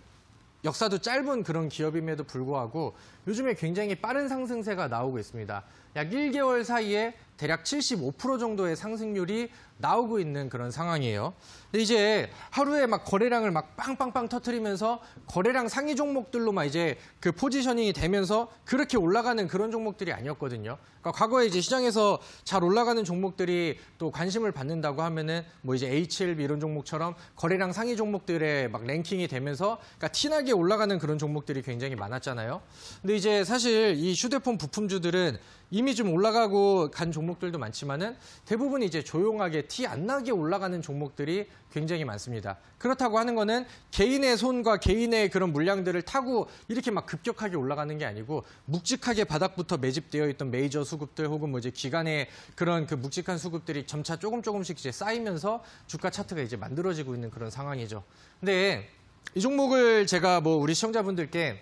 [SPEAKER 2] 역사도 짧은 그런 기업임에도 불구하고 요즘에 굉장히 빠른 상승세가 나오고 있습니다. 약 1개월 사이에 대략 75% 정도의 상승률이 나오고 있는 그런 상황이에요. 근데 이제 하루에 막 거래량을 막 빵빵빵 터트리면서 거래량 상위 종목들로 막 이제 그 포지셔닝이 되면서 그렇게 올라가는 그런 종목들이 아니었거든요. 그러니까 과거에 이제 시장에서 잘 올라가는 종목들이 또 관심을 받는다고 하면은 뭐 이제 HLB 이런 종목처럼 거래량 상위 종목들의 막 랭킹이 되면서 그러니까 티나게 올라가는 그런 종목들이 굉장히 많았잖아요. 근데 이제 사실 이 휴대폰 부품주들은 이미 좀 올라가고 간 종목들도 많지만은 대부분 이제 조용하게 티 안 나게 올라가는 종목들이 굉장히 많습니다. 그렇다고 하는 거는 개인의 손과 개인의 그런 물량들을 타고 이렇게 막 급격하게 올라가는 게 아니고 묵직하게 바닥부터 매집되어 있던 메이저 수급들 혹은 뭐 이제 기간의 그런 그 묵직한 수급들이 점차 조금씩 이제 쌓이면서 주가 차트가 이제 만들어지고 있는 그런 상황이죠. 근데 이 종목을 제가 뭐 우리 시청자분들께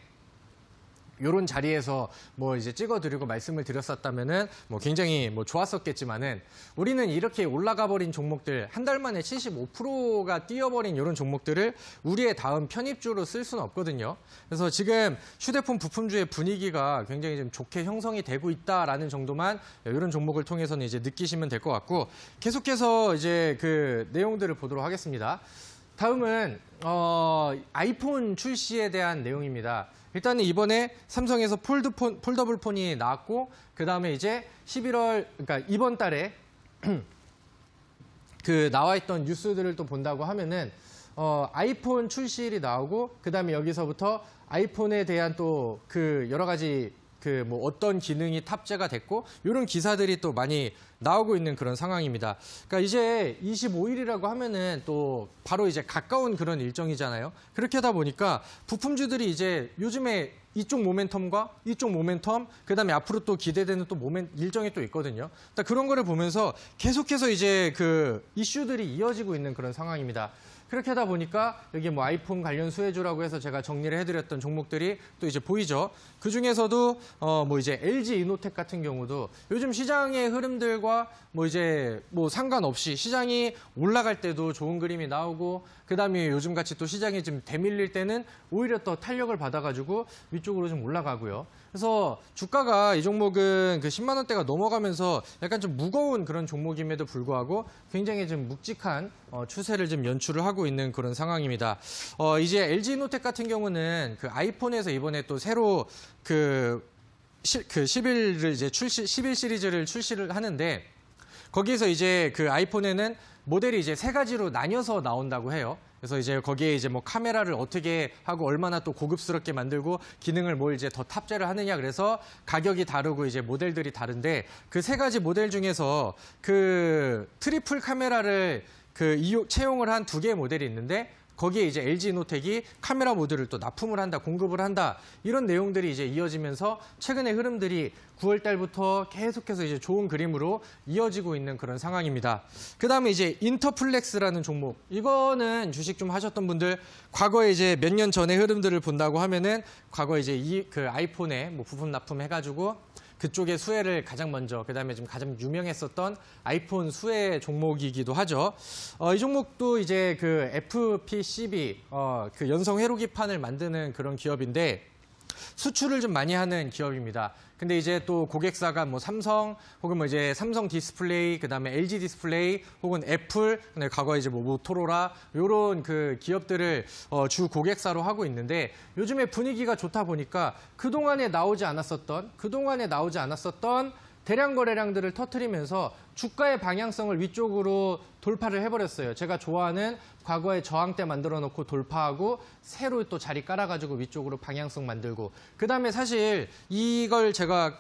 [SPEAKER 2] 이런 자리에서 뭐 이제 찍어드리고 말씀을 드렸었다면은 뭐 굉장히 뭐 좋았었겠지만은 우리는 이렇게 올라가 버린 종목들 한 달 만에 75%가 뛰어버린 이런 종목들을 우리의 다음 편입주로 쓸 수는 없거든요. 그래서 지금 휴대폰 부품주의 분위기가 굉장히 좀 좋게 형성이 되고 있다라는 정도만 이런 종목을 통해서는 이제 느끼시면 될 것 같고 계속해서 이제 그 내용들을 보도록 하겠습니다. 다음은 아이폰 출시에 대한 내용입니다. 일단은 이번에 삼성에서 폴더블 폰이 나왔고 그 다음에 이제 11월 그러니까 이번 달에 그 나와 있던 뉴스들을 또 본다고 하면은 아이폰 출시일이 나오고 그 다음에 여기서부터 아이폰에 대한 또 그 여러 가지 그 뭐 어떤 기능이 탑재가 됐고 이런 기사들이 또 많이 나오고 있는 그런 상황입니다. 그러니까 이제 25일이라고 하면은 또 바로 이제 가까운 그런 일정이잖아요. 그렇게 하다 보니까 부품주들이 이제 요즘에 이쪽 모멘텀과 이쪽 모멘텀, 그다음에 앞으로 또 기대되는 또 일정이 또 있거든요. 그러니까 그런 거를 보면서 계속해서 이제 그 이슈들이 이어지고 있는 그런 상황입니다. 그렇게 하다 보니까 여기 뭐 아이폰 관련 수혜주라고 해서 제가 정리를 해드렸던 종목들이 또 이제 보이죠. 그 중에서도 뭐 이제 LG 이노텍 같은 경우도 요즘 시장의 흐름들과 뭐 이제 뭐 상관없이 시장이 올라갈 때도 좋은 그림이 나오고 그다음에 요즘 같이 또 시장이 좀 대밀릴 때는 오히려 더 탄력을 받아가지고 위쪽으로 좀 올라가고요. 그래서 주가가 이 종목은 그 10만 원대가 넘어가면서 약간 좀 무거운 그런 종목임에도 불구하고 굉장히 좀 묵직한 추세를 좀 연출을 하고 있는 그런 상황입니다. 이제 LG이노텍 같은 경우는 그 아이폰에서 이번에 또 새로 그 11을 이제 11 시리즈를 출시를 하는데 거기에서 이제 그 아이폰에는 모델이 이제 3가지로 나뉘어서 나온다고 해요. 그래서 이제 거기에 이제 뭐 카메라를 어떻게 하고 얼마나 또 고급스럽게 만들고 기능을 뭘 이제 더 탑재를 하느냐 그래서 가격이 다르고 이제 모델들이 다른데 그 3가지 모델 중에서 그 트리플 카메라를 채용을 한 2개의 모델이 있는데 거기에 이제 LG이노텍이 카메라 모듈을 또 납품을 한다, 공급을 한다 이런 내용들이 이제 이어지면서 최근의 흐름들이 9월 달부터 계속해서 이제 좋은 그림으로 이어지고 있는 그런 상황입니다. 그 다음에 이제 인터플렉스라는 종목. 이거는 주식 좀 하셨던 분들 과거에 이제 몇 년 전의 흐름들을 본다고 하면은 과거에 이제 그 아이폰에 뭐 부품 납품해가지고 그쪽의 수혜를 가장 먼저, 그다음에 좀 가장 유명했었던 아이폰 수혜 종목이기도 하죠. 이 종목도 이제 그 FPCB, 그 연성 회로기판을 만드는 그런 기업인데 수출을 좀 많이 하는 기업입니다. 근데 이제 또 고객사가 뭐 삼성 혹은 뭐 이제 삼성 디스플레이, 그다음에 LG 디스플레이 혹은 애플, 근데 과거에 이제 뭐 모토로라 요런 그 기업들을 주 고객사로 하고 있는데 요즘에 분위기가 좋다 보니까 그동안에 나오지 않았었던 대량 거래량들을 터뜨리면서 주가의 방향성을 위쪽으로 돌파를 해버렸어요. 제가 좋아하는 과거에 저항 때 만들어 놓고 돌파하고 새로 또 자리 깔아가지고 위쪽으로 방향성 만들고 그 다음에 사실 이걸 제가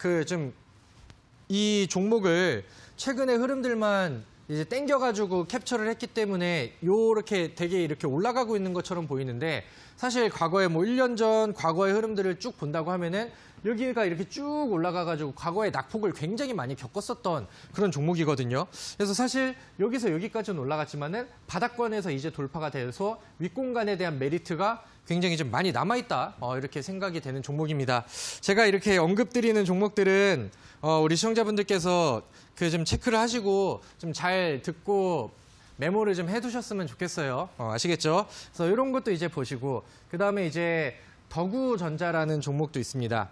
[SPEAKER 2] 이 종목을 최근의 흐름들만 이제 땡겨가지고 캡처를 했기 때문에 요렇게 되게 이렇게 올라가고 있는 것처럼 보이는데 사실 과거에 뭐 1년 전 과거의 흐름들을 쭉 본다고 하면은 여기가 이렇게 쭉 올라가가지고 과거에 낙폭을 굉장히 많이 겪었었던 그런 종목이거든요. 그래서 사실 여기서 여기까지는 올라갔지만은 바닥권에서 이제 돌파가 돼서 윗공간에 대한 메리트가 굉장히 좀 많이 남아있다. 이렇게 생각이 되는 종목입니다. 제가 이렇게 언급드리는 종목들은 우리 시청자분들께서 그 좀 체크를 하시고 좀 잘 듣고 메모를 좀 해두셨으면 좋겠어요. 아시겠죠? 그래서 이런 것도 이제 보시고 그 다음에 이제 덕우전자라는 종목도 있습니다.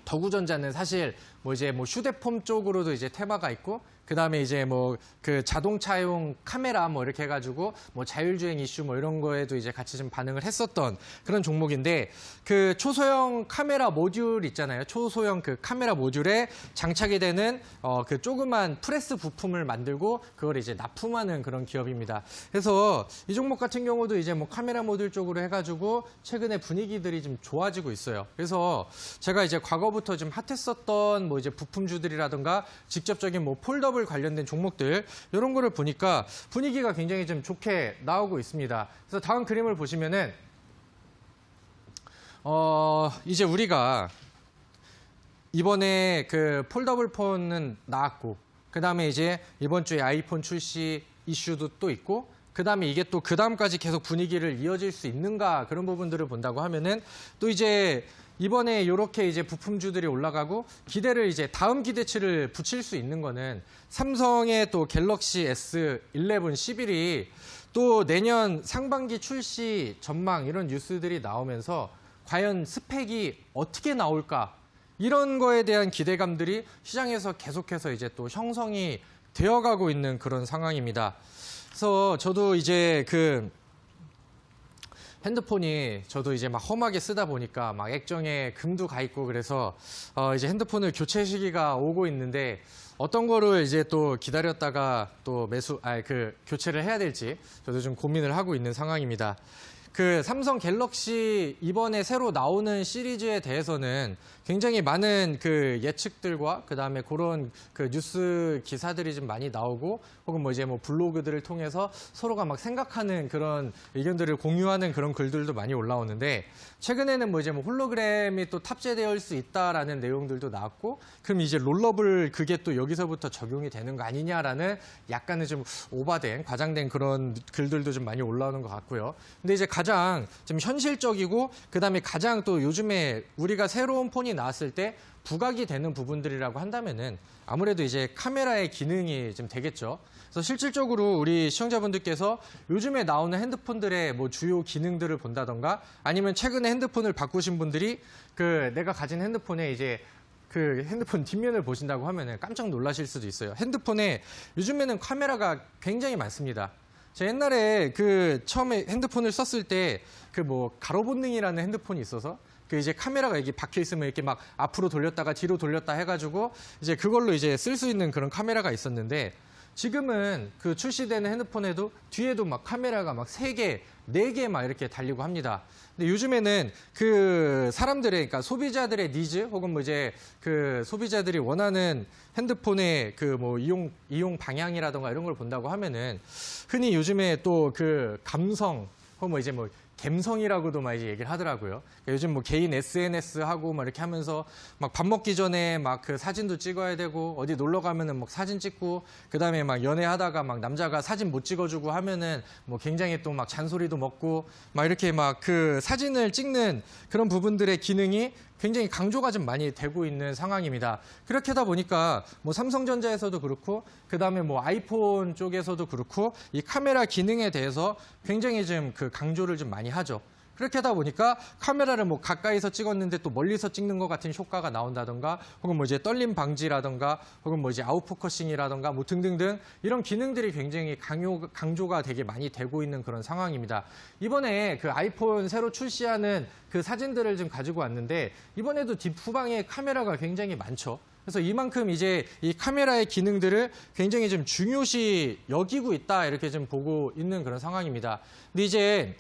[SPEAKER 2] 덕우전자는 사실 뭐 이제 뭐 휴대폰 쪽으로도 이제 테마가 있고 그 다음에 이제 뭐 그 자동차용 카메라 뭐 이렇게 해가지고 뭐 자율주행 이슈 뭐 이런 거에도 이제 같이 좀 반응을 했었던 그런 종목인데 그 초소형 카메라 모듈 있잖아요. 초소형 그 카메라 모듈에 장착이 되는 그 조그만 프레스 부품을 만들고 그걸 이제 납품하는 그런 기업입니다. 그래서 이 종목 같은 경우도 이제 뭐 카메라 모듈 쪽으로 해가지고 최근에 분위기들이 좀 좋아지고 있어요. 그래서 제가 이제 과거부터 좀 핫했었던 뭐 이제 부품주들이라든가 직접적인 뭐 폴더블 관련된 종목들 이런 거를 보니까 분위기가 굉장히 좀 좋게 나오고 있습니다. 그래서 다음 그림을 보시면은 이제 우리가 이번에 그 폴더블 폰은 나왔고 그 다음에 이제 이번 주에 아이폰 출시 이슈도 또 있고 그 다음에 이게 또 그 다음까지 계속 분위기를 이어질 수 있는가 그런 부분들을 본다고 하면은 또 이제 이번에 이렇게 이제 부품주들이 올라가고 기대를 이제 다음 기대치를 붙일 수 있는 거는 삼성의 또 갤럭시 S11, 11이 또 내년 상반기 출시 전망 이런 뉴스들이 나오면서 과연 스펙이 어떻게 나올까 이런 거에 대한 기대감들이 시장에서 계속해서 이제 또 형성이 되어가고 있는 그런 상황입니다. 그래서 저도 이제 그 핸드폰이 저도 이제 막 험하게 쓰다 보니까 막 액정에 금도 가 있고 그래서 이제 핸드폰을 교체 시기가 오고 있는데 어떤 거를 이제 또 기다렸다가 또 교체를 해야 될지 저도 좀 고민을 하고 있는 상황입니다. 그 삼성 갤럭시 이번에 새로 나오는 시리즈에 대해서는 굉장히 많은 그 예측들과 그다음에 그런 그 뉴스 기사들이 좀 많이 나오고 혹은 뭐 이제 뭐 블로그들을 통해서 서로가 막 생각하는 그런 의견들을 공유하는 그런 글들도 많이 올라오는데 최근에는 뭐 이제 뭐 홀로그램이 또 탑재될 수 있다라는 내용들도 나왔고 그럼 이제 롤러블 그게 또 여기서부터 적용이 되는 거 아니냐라는 약간은 좀 오바된 과장된 그런 글들도 좀 많이 올라오는 것 같고요. 근데 이제 가장 좀 현실적이고 그다음에 가장 또 요즘에 우리가 새로운 폰이 나왔을 때 부각이 되는 부분들이라고 한다면은 아무래도 이제 카메라의 기능이 좀 되겠죠. 그래서 실질적으로 우리 시청자분들께서 요즘에 나오는 핸드폰들의 뭐 주요 기능들을 본다던가 아니면 최근에 핸드폰을 바꾸신 분들이 그 내가 가진 핸드폰에 이제 그 핸드폰 뒷면을 보신다고 하면은 깜짝 놀라실 수도 있어요. 핸드폰에 요즘에는 카메라가 굉장히 많습니다. 제가 옛날에 그 처음에 핸드폰을 썼을 때 그 뭐 가로 본능이라는 핸드폰이 있어서 그 이제 카메라가 이게 박혀 있으면 이렇게 막 앞으로 돌렸다가 뒤로 돌렸다 해가지고 이제 그걸로 이제 쓸 수 있는 그런 카메라가 있었는데 지금은 그 출시되는 핸드폰에도 뒤에도 막 카메라가 막 3개, 4개 막 이렇게 달리고 합니다. 근데 요즘에는 그 사람들의, 그러니까 소비자들의 니즈 혹은 뭐 이제 그 소비자들이 원하는 핸드폰의 그 뭐 이용 방향이라던가 이런 걸 본다고 하면은 흔히 요즘에 또 그 감성 혹은 뭐 이제 뭐 갬성이라고도 막 이제 얘기를 하더라고요. 그러니까 요즘 뭐 개인 SNS 하고 막 이렇게 하면서 막 밥 먹기 전에 막 그 사진도 찍어야 되고 어디 놀러 가면은 막 사진 찍고 그다음에 막 연애하다가 막 남자가 사진 못 찍어주고 하면은 뭐 굉장히 또 막 잔소리도 먹고 막 이렇게 막 그 사진을 찍는 그런 부분들의 기능이 굉장히 강조가 좀 많이 되고 있는 상황입니다. 그렇게 하다 보니까 뭐 삼성전자에서도 그렇고 그다음에 뭐 아이폰 쪽에서도 그렇고 이 카메라 기능에 대해서 굉장히 좀 그 강조를 좀 많이 하죠. 그렇게 하다 보니까 카메라를 뭐 가까이서 찍었는데 또 멀리서 찍는 것 같은 효과가 나온다던가 혹은 뭐 이제 떨림 방지라던가 혹은 뭐 이제 아웃포커싱이라던가 뭐 등등등 이런 기능들이 굉장히 강조가 되게 많이 되고 있는 그런 상황입니다. 이번에 그 아이폰 새로 출시하는 그 사진들을 좀 가지고 왔는데 이번에도 뒷후방에 카메라가 굉장히 많죠. 그래서 이만큼 이제 이 카메라의 기능들을 굉장히 좀 중요시 여기고 있다 이렇게 좀 보고 있는 그런 상황입니다. 근데 이제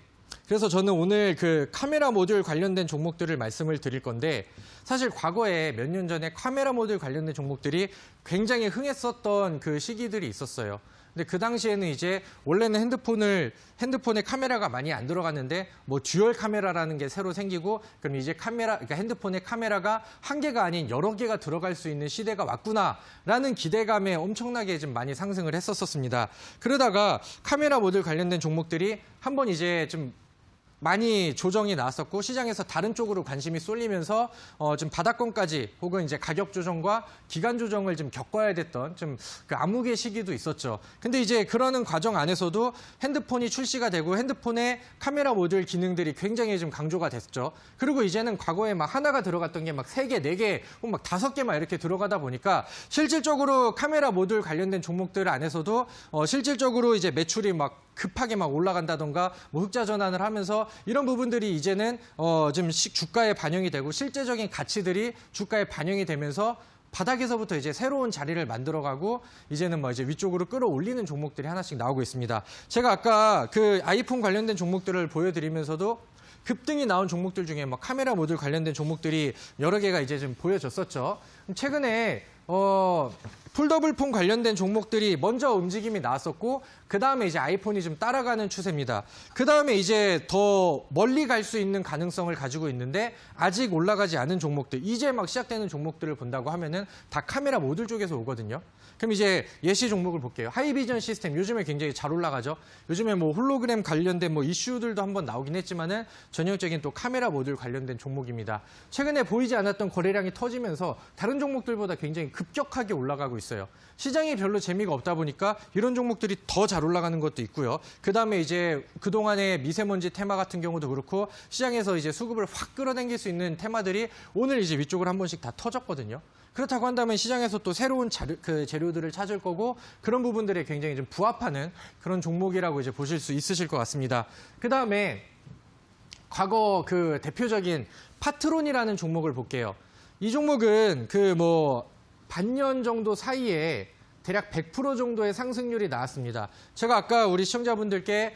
[SPEAKER 2] 그래서 저는 오늘 그 카메라 모듈 관련된 종목들을 말씀을 드릴 건데 사실 과거에 몇 년 전에 카메라 모듈 관련된 종목들이 굉장히 흥했었던 그 시기들이 있었어요. 근데 그 당시에는 이제 원래는 핸드폰에 카메라가 많이 안 들어갔는데 뭐 듀얼 카메라라는 게 새로 생기고 그럼 이제 그러니까 핸드폰에 카메라가 한 개가 아닌 여러 개가 들어갈 수 있는 시대가 왔구나라는 기대감에 엄청나게 좀 많이 상승을 했었습니다. 그러다가 카메라 모듈 관련된 종목들이 한번 이제 좀 많이 조정이 나왔었고 시장에서 다른 쪽으로 관심이 쏠리면서 좀 바닥권까지 혹은 이제 가격 조정과 기간 조정을 좀 겪어야 됐던 좀 그 암흑의 시기도 있었죠. 근데 이제 그러는 과정 안에서도 핸드폰이 출시가 되고 핸드폰의 카메라 모듈 기능들이 굉장히 좀 강조가 됐죠. 그리고 이제는 과거에 막 하나가 들어갔던 게 막 3개, 4개, 혹은 막 5개만 이렇게 들어가다 보니까 실질적으로 카메라 모듈 관련된 종목들 안에서도 실질적으로 이제 매출이 막 급하게 막 올라간다던가 뭐 흑자 전환을 하면서 이런 부분들이 이제는 좀 주가에 반영이 되고 실제적인 가치들이 주가에 반영이 되면서 바닥에서부터 이제 새로운 자리를 만들어가고 이제는 뭐 이제 위쪽으로 끌어올리는 종목들이 하나씩 나오고 있습니다. 제가 아까 그 아이폰 관련된 종목들을 보여드리면서도 급등이 나온 종목들 중에 뭐 카메라 모듈 관련된 종목들이 여러 개가 이제 좀 보여졌었죠. 최근에 폴더블폰 관련된 종목들이 먼저 움직임이 나왔었고 그 다음에 이제 아이폰이 좀 따라가는 추세입니다. 그 다음에 이제 더 멀리 갈 수 있는 가능성을 가지고 있는데 아직 올라가지 않은 종목들, 이제 막 시작되는 종목들을 본다고 하면은 다 카메라 모듈 쪽에서 오거든요. 그럼 이제 예시 종목을 볼게요. 하이비전 시스템 요즘에 굉장히 잘 올라가죠. 요즘에 뭐 홀로그램 관련된 뭐 이슈들도 한번 나오긴 했지만은 전형적인 또 카메라 모듈 관련된 종목입니다. 최근에 보이지 않았던 거래량이 터지면서 다른 종목들보다 굉장히 급격하게 올라가고 있어요. 시장이 별로 재미가 없다 보니까 이런 종목들이 더 잘 올라가는 것도 있고요. 그다음에 이제 그동안의 미세먼지 테마 같은 경우도 그렇고 시장에서 이제 수급을 확 끌어당길 수 있는 테마들이 오늘 이제 위쪽으로 한 번씩 다 터졌거든요. 그렇다고 한다면 시장에서 또 새로운 재료들을 찾을 거고 그런 부분들에 굉장히 좀 부합하는 그런 종목이라고 이제 보실 수 있으실 것 같습니다. 그다음에 과거 그 대표적인 파트론이라는 종목을 볼게요. 이 종목은 그 뭐 반년 정도 사이에 대략 100% 정도의 상승률이 나왔습니다. 제가 아까 우리 시청자분들께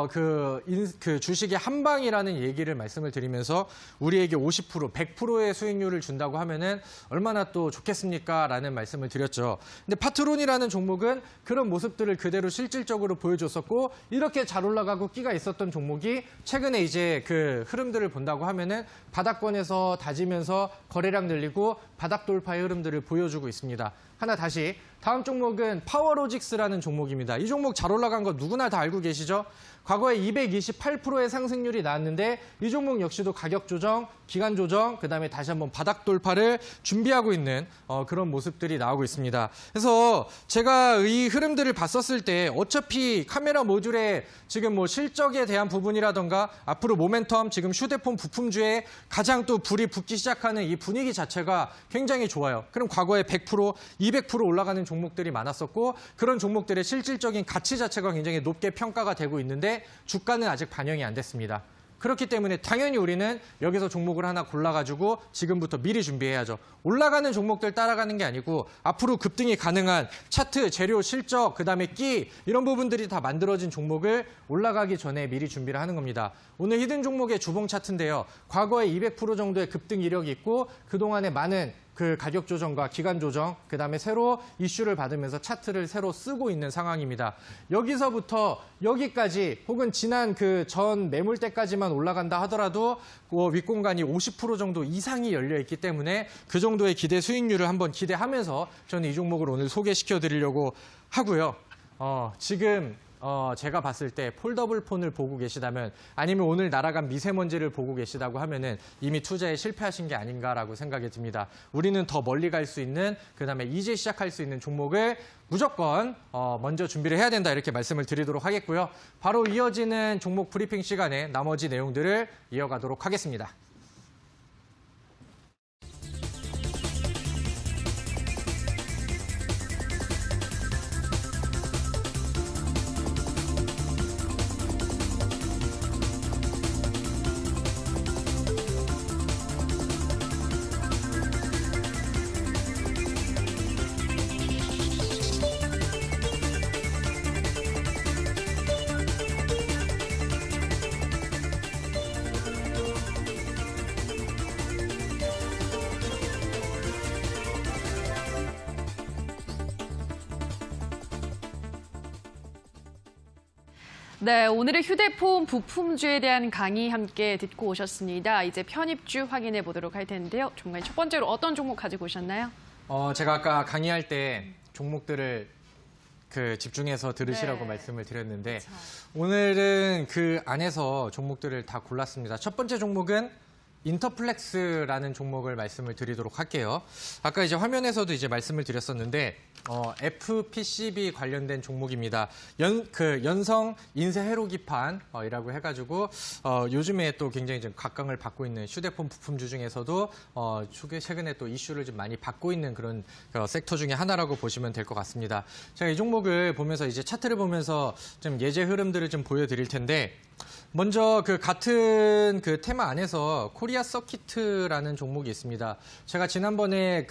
[SPEAKER 2] 그 주식의 한방이라는 얘기를 말씀을 드리면서 우리에게 50%, 100%의 수익률을 준다고 하면은 얼마나 또 좋겠습니까? 라는 말씀을 드렸죠. 근데 파트론이라는 종목은 그런 모습들을 그대로 실질적으로 보여줬었고 이렇게 잘 올라가고 끼가 있었던 종목이 최근에 이제 그 흐름들을 본다고 하면은 바닥권에서 다지면서 거래량 늘리고 바닥 돌파의 흐름들을 보여주고 있습니다. 하나 다시 다음 종목은 파워로직스라는 종목입니다. 이 종목 잘 올라간 거 누구나 다 알고 계시죠? 과거에 228%의 상승률이 나왔는데 이 종목 역시도 가격 조정, 기간 조정, 그다음에 다시 한번 바닥 돌파를 준비하고 있는 그런 모습들이 나오고 있습니다. 그래서 제가 이 흐름들을 봤었을 때 어차피 카메라 모듈의 지금 뭐 실적에 대한 부분이라던가 앞으로 모멘텀, 지금 휴대폰 부품주에 가장 또 불이 붙기 시작하는 이 분위기 자체가 굉장히 좋아요. 그럼 과거에 100%, 200% 올라가는 종목들이 많았었고 그런 종목들의 실질적인 가치 자체가 굉장히 높게 평가가 되고 있는데 주가는 아직 반영이 안 됐습니다. 그렇기 때문에 당연히 우리는 여기서 종목을 하나 골라가지고 지금부터 미리 준비해야죠. 올라가는 종목들 따라가는 게 아니고 앞으로 급등이 가능한 차트, 재료, 실적, 그다음에 끼 이런 부분들이 다 만들어진 종목을 올라가기 전에 미리 준비를 하는 겁니다. 오늘 히든 종목의 주봉 차트인데요. 과거에 200% 정도의 급등 이력이 있고 그동안에 많은 그 가격 조정과 기간 조정, 그다음에 새로 이슈를 받으면서 차트를 새로 쓰고 있는 상황입니다. 여기서부터 여기까지 혹은 지난 그 전 매물대까지만 올라간다 하더라도 윗공간이 50% 정도 이상이 열려 있기 때문에 그 정도의 기대 수익률을 한번 기대하면서 저는 이 종목을 오늘 소개시켜 드리려고 하고요. 지금 제가 봤을 때 폴더블 폰을 보고 계시다면 아니면 오늘 날아간 미세먼지를 보고 계시다고 하면은 이미 투자에 실패하신 게 아닌가라고 생각이 듭니다. 우리는 더 멀리 갈 수 있는 그다음에 이제 시작할 수 있는 종목을 무조건 먼저 준비를 해야 된다 이렇게 말씀을 드리도록 하겠고요. 바로 이어지는 종목 브리핑 시간에 나머지 내용들을 이어가도록 하겠습니다.
[SPEAKER 1] 네, 오늘의 휴대폰 부품주에 대한 강의 함께 듣고 오셨습니다. 이제 편입주 확인해 보도록 할 텐데요. 종목의 첫 번째로 어떤 종목 가지고 오셨나요?
[SPEAKER 2] 제가 아까 강의할 때 종목들을 집중해서 들으시라고
[SPEAKER 1] 네.
[SPEAKER 2] 말씀을 드렸는데
[SPEAKER 1] 그쵸.
[SPEAKER 2] 오늘은 그 안에서 종목들을 다 골랐습니다. 첫 번째 종목은 인터플렉스라는 종목을 말씀을 드리도록 할게요. 아까 이제 화면에서도 이제 말씀을 드렸었는데 FPCB 관련된 종목입니다. 연성 인쇄 회로기판이라고 해가지고 요즘에 또 굉장히 좀 각광을 받고 있는 휴대폰 부품주 중에서도 최근에 또 이슈를 좀 많이 받고 있는 그런 섹터 중에 하나라고 보시면 될 것 같습니다. 제가 이 종목을 보면서 이제 차트를 보면서 좀 예제 흐름들을 좀 보여드릴 텐데. 먼저 같은 테마 안에서 코리아 서키트라는 종목이 있습니다. 제가 지난번에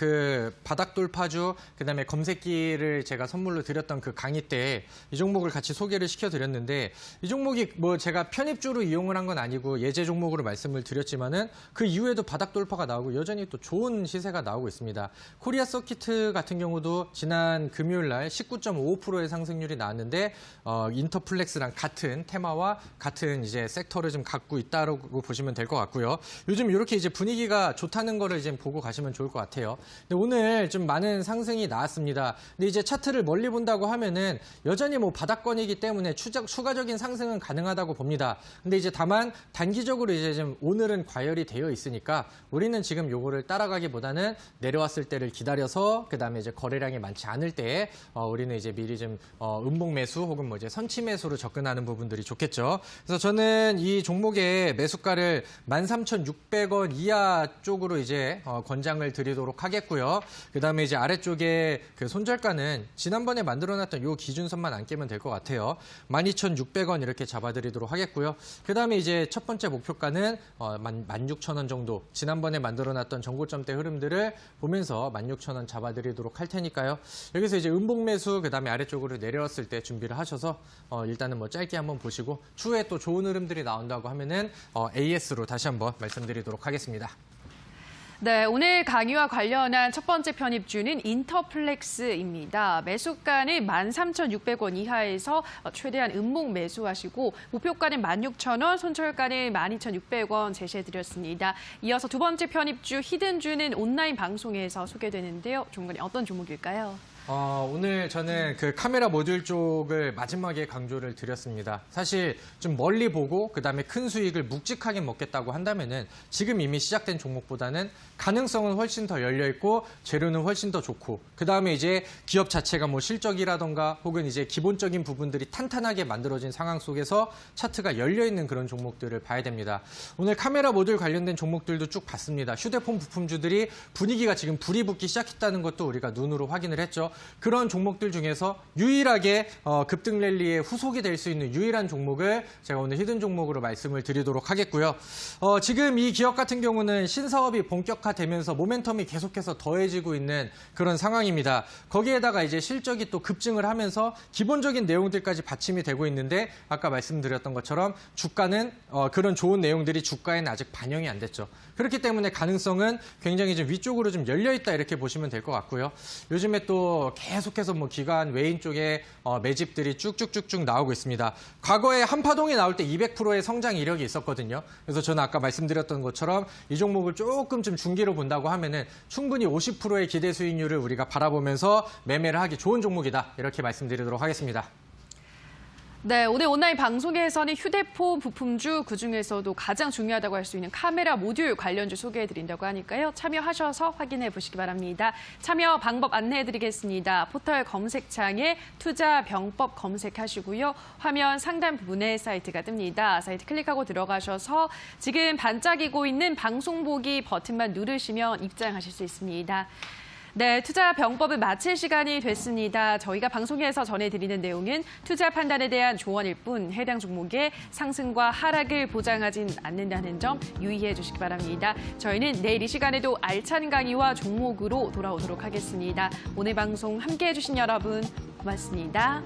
[SPEAKER 2] 바닥 돌파주, 그다음에 검색기를 제가 선물로 드렸던 그 강의 때 이 종목을 같이 소개를 시켜드렸는데 이 종목이 제가 편입주로 이용을 한 건 아니고 예제 종목으로 말씀을 드렸지만은 그 이후에도 바닥 돌파가 나오고 여전히 또 좋은 시세가 나오고 있습니다. 코리아 서키트 같은 경우도 지난 금요일 날 19.5%의 상승률이 나왔는데 인터플렉스랑 같은 테마와 같은 이제 섹터를 좀 갖고 있다고 보시면 될 것 같고요. 요즘 이렇게 이제 분위기가 좋다는 거를 이제 보고 가시면 좋을 것 같아요. 근데 오늘 좀 많은 상승이 나왔습니다. 근데 이제 차트를 멀리 본다고 하면은 여전히 바닥권이기 때문에 추가적인 상승은 가능하다고 봅니다. 근데 이제 다만 단기적으로 이제 좀 오늘은 과열이 되어 있으니까 우리는 지금 요거를 따라가기보다는 내려왔을 때를 기다려서 그다음에 이제 거래량이 많지 않을 때 우리는 이제 미리 좀 음봉 매수 혹은 이제 선취 매수로 접근하는 부분들이 좋겠죠. 그래서 저는 이 종목의 매수가를 13,600원 이하 쪽으로 이제 권장을 드리도록 하겠고요. 그다음에 이제 아래쪽에 손절가는 지난번에 만들어놨던 요 기준선만 안 깨면 될 것 같아요. 12,600원 이렇게 잡아드리도록 하겠고요. 그다음에 이제 첫 번째 목표가는 16,000원 정도 지난번에 만들어놨던 전고점대 흐름들을 보면서 16,000원 잡아드리도록 할 테니까요. 여기서 이제 음봉 매수 그다음에 아래쪽으로 내려왔을 때 준비를 하셔서 일단은 짧게 한번 보시고 추후에 또 좋은 흐름들이 나온다고 하면은 AS로 다시 한번 말씀드리도록 하겠습니다.
[SPEAKER 1] 네, 오늘 강의와 관련한 첫 번째 편입주는 인터플렉스입니다. 매수가는 13,600원 이하에서 최대한 음봉 매수하시고 목표가는 16,000원, 손절가는 12,600원 제시해드렸습니다. 이어서 두 번째 편입주 히든주는 온라인 방송에서 소개되는데요. 종목이 어떤 종목일까요?
[SPEAKER 2] 오늘 저는 카메라 모듈 쪽을 마지막에 강조를 드렸습니다. 사실 좀 멀리 보고 그다음에 큰 수익을 묵직하게 먹겠다고 한다면은 지금 이미 시작된 종목보다는 가능성은 훨씬 더 열려 있고 재료는 훨씬 더 좋고 그다음에 이제 기업 자체가 실적이라던가 혹은 이제 기본적인 부분들이 탄탄하게 만들어진 상황 속에서 차트가 열려 있는 그런 종목들을 봐야 됩니다. 오늘 카메라 모듈 관련된 종목들도 쭉 봤습니다. 휴대폰 부품주들이 분위기가 지금 불이 붙기 시작했다는 것도 우리가 눈으로 확인을 했죠. 그런 종목들 중에서 유일하게 급등 랠리의 후속이 될 수 있는 유일한 종목을 제가 오늘 히든 종목으로 말씀을 드리도록 하겠고요. 지금 이 기업 같은 경우는 신사업이 본격화되면서 모멘텀이 계속해서 더해지고 있는 그런 상황입니다. 거기에다가 이제 실적이 또 급증을 하면서 기본적인 내용들까지 받침이 되고 있는데 아까 말씀드렸던 것처럼 주가는 그런 좋은 내용들이 주가에는 아직 반영이 안 됐죠. 그렇기 때문에 가능성은 굉장히 좀 위쪽으로 좀 열려 있다 이렇게 보시면 될 것 같고요. 요즘에 또 계속해서 기관 외인 쪽에 매집들이 쭉쭉쭉쭉 나오고 있습니다. 과거에 한파동이 나올 때 200%의 성장 이력이 있었거든요. 그래서 저는 아까 말씀드렸던 것처럼 이 종목을 조금 좀 중기로 본다고 하면은 충분히 50%의 기대 수익률을 우리가 바라보면서 매매를 하기 좋은 종목이다 이렇게 말씀드리도록 하겠습니다.
[SPEAKER 1] 네, 오늘 온라인 방송에서는 휴대폰 부품주 그중에서도 가장 중요하다고 할 수 있는 카메라 모듈 관련주 소개해드린다고 하니까요. 참여하셔서 확인해 보시기 바랍니다. 참여 방법 안내해드리겠습니다. 포털 검색창에 투자병법 검색하시고요. 화면 상단 부분에 사이트가 뜹니다. 사이트 클릭하고 들어가셔서 지금 반짝이고 있는 방송 보기 버튼만 누르시면 입장하실 수 있습니다. 네, 투자 병법을 마칠 시간이 됐습니다. 저희가 방송에서 전해드리는 내용은 투자 판단에 대한 조언일 뿐 해당 종목의 상승과 하락을 보장하진 않는다는 점 유의해 주시기 바랍니다. 저희는 내일 이 시간에도 알찬 강의와 종목으로 돌아오도록 하겠습니다. 오늘 방송 함께해 주신 여러분 고맙습니다.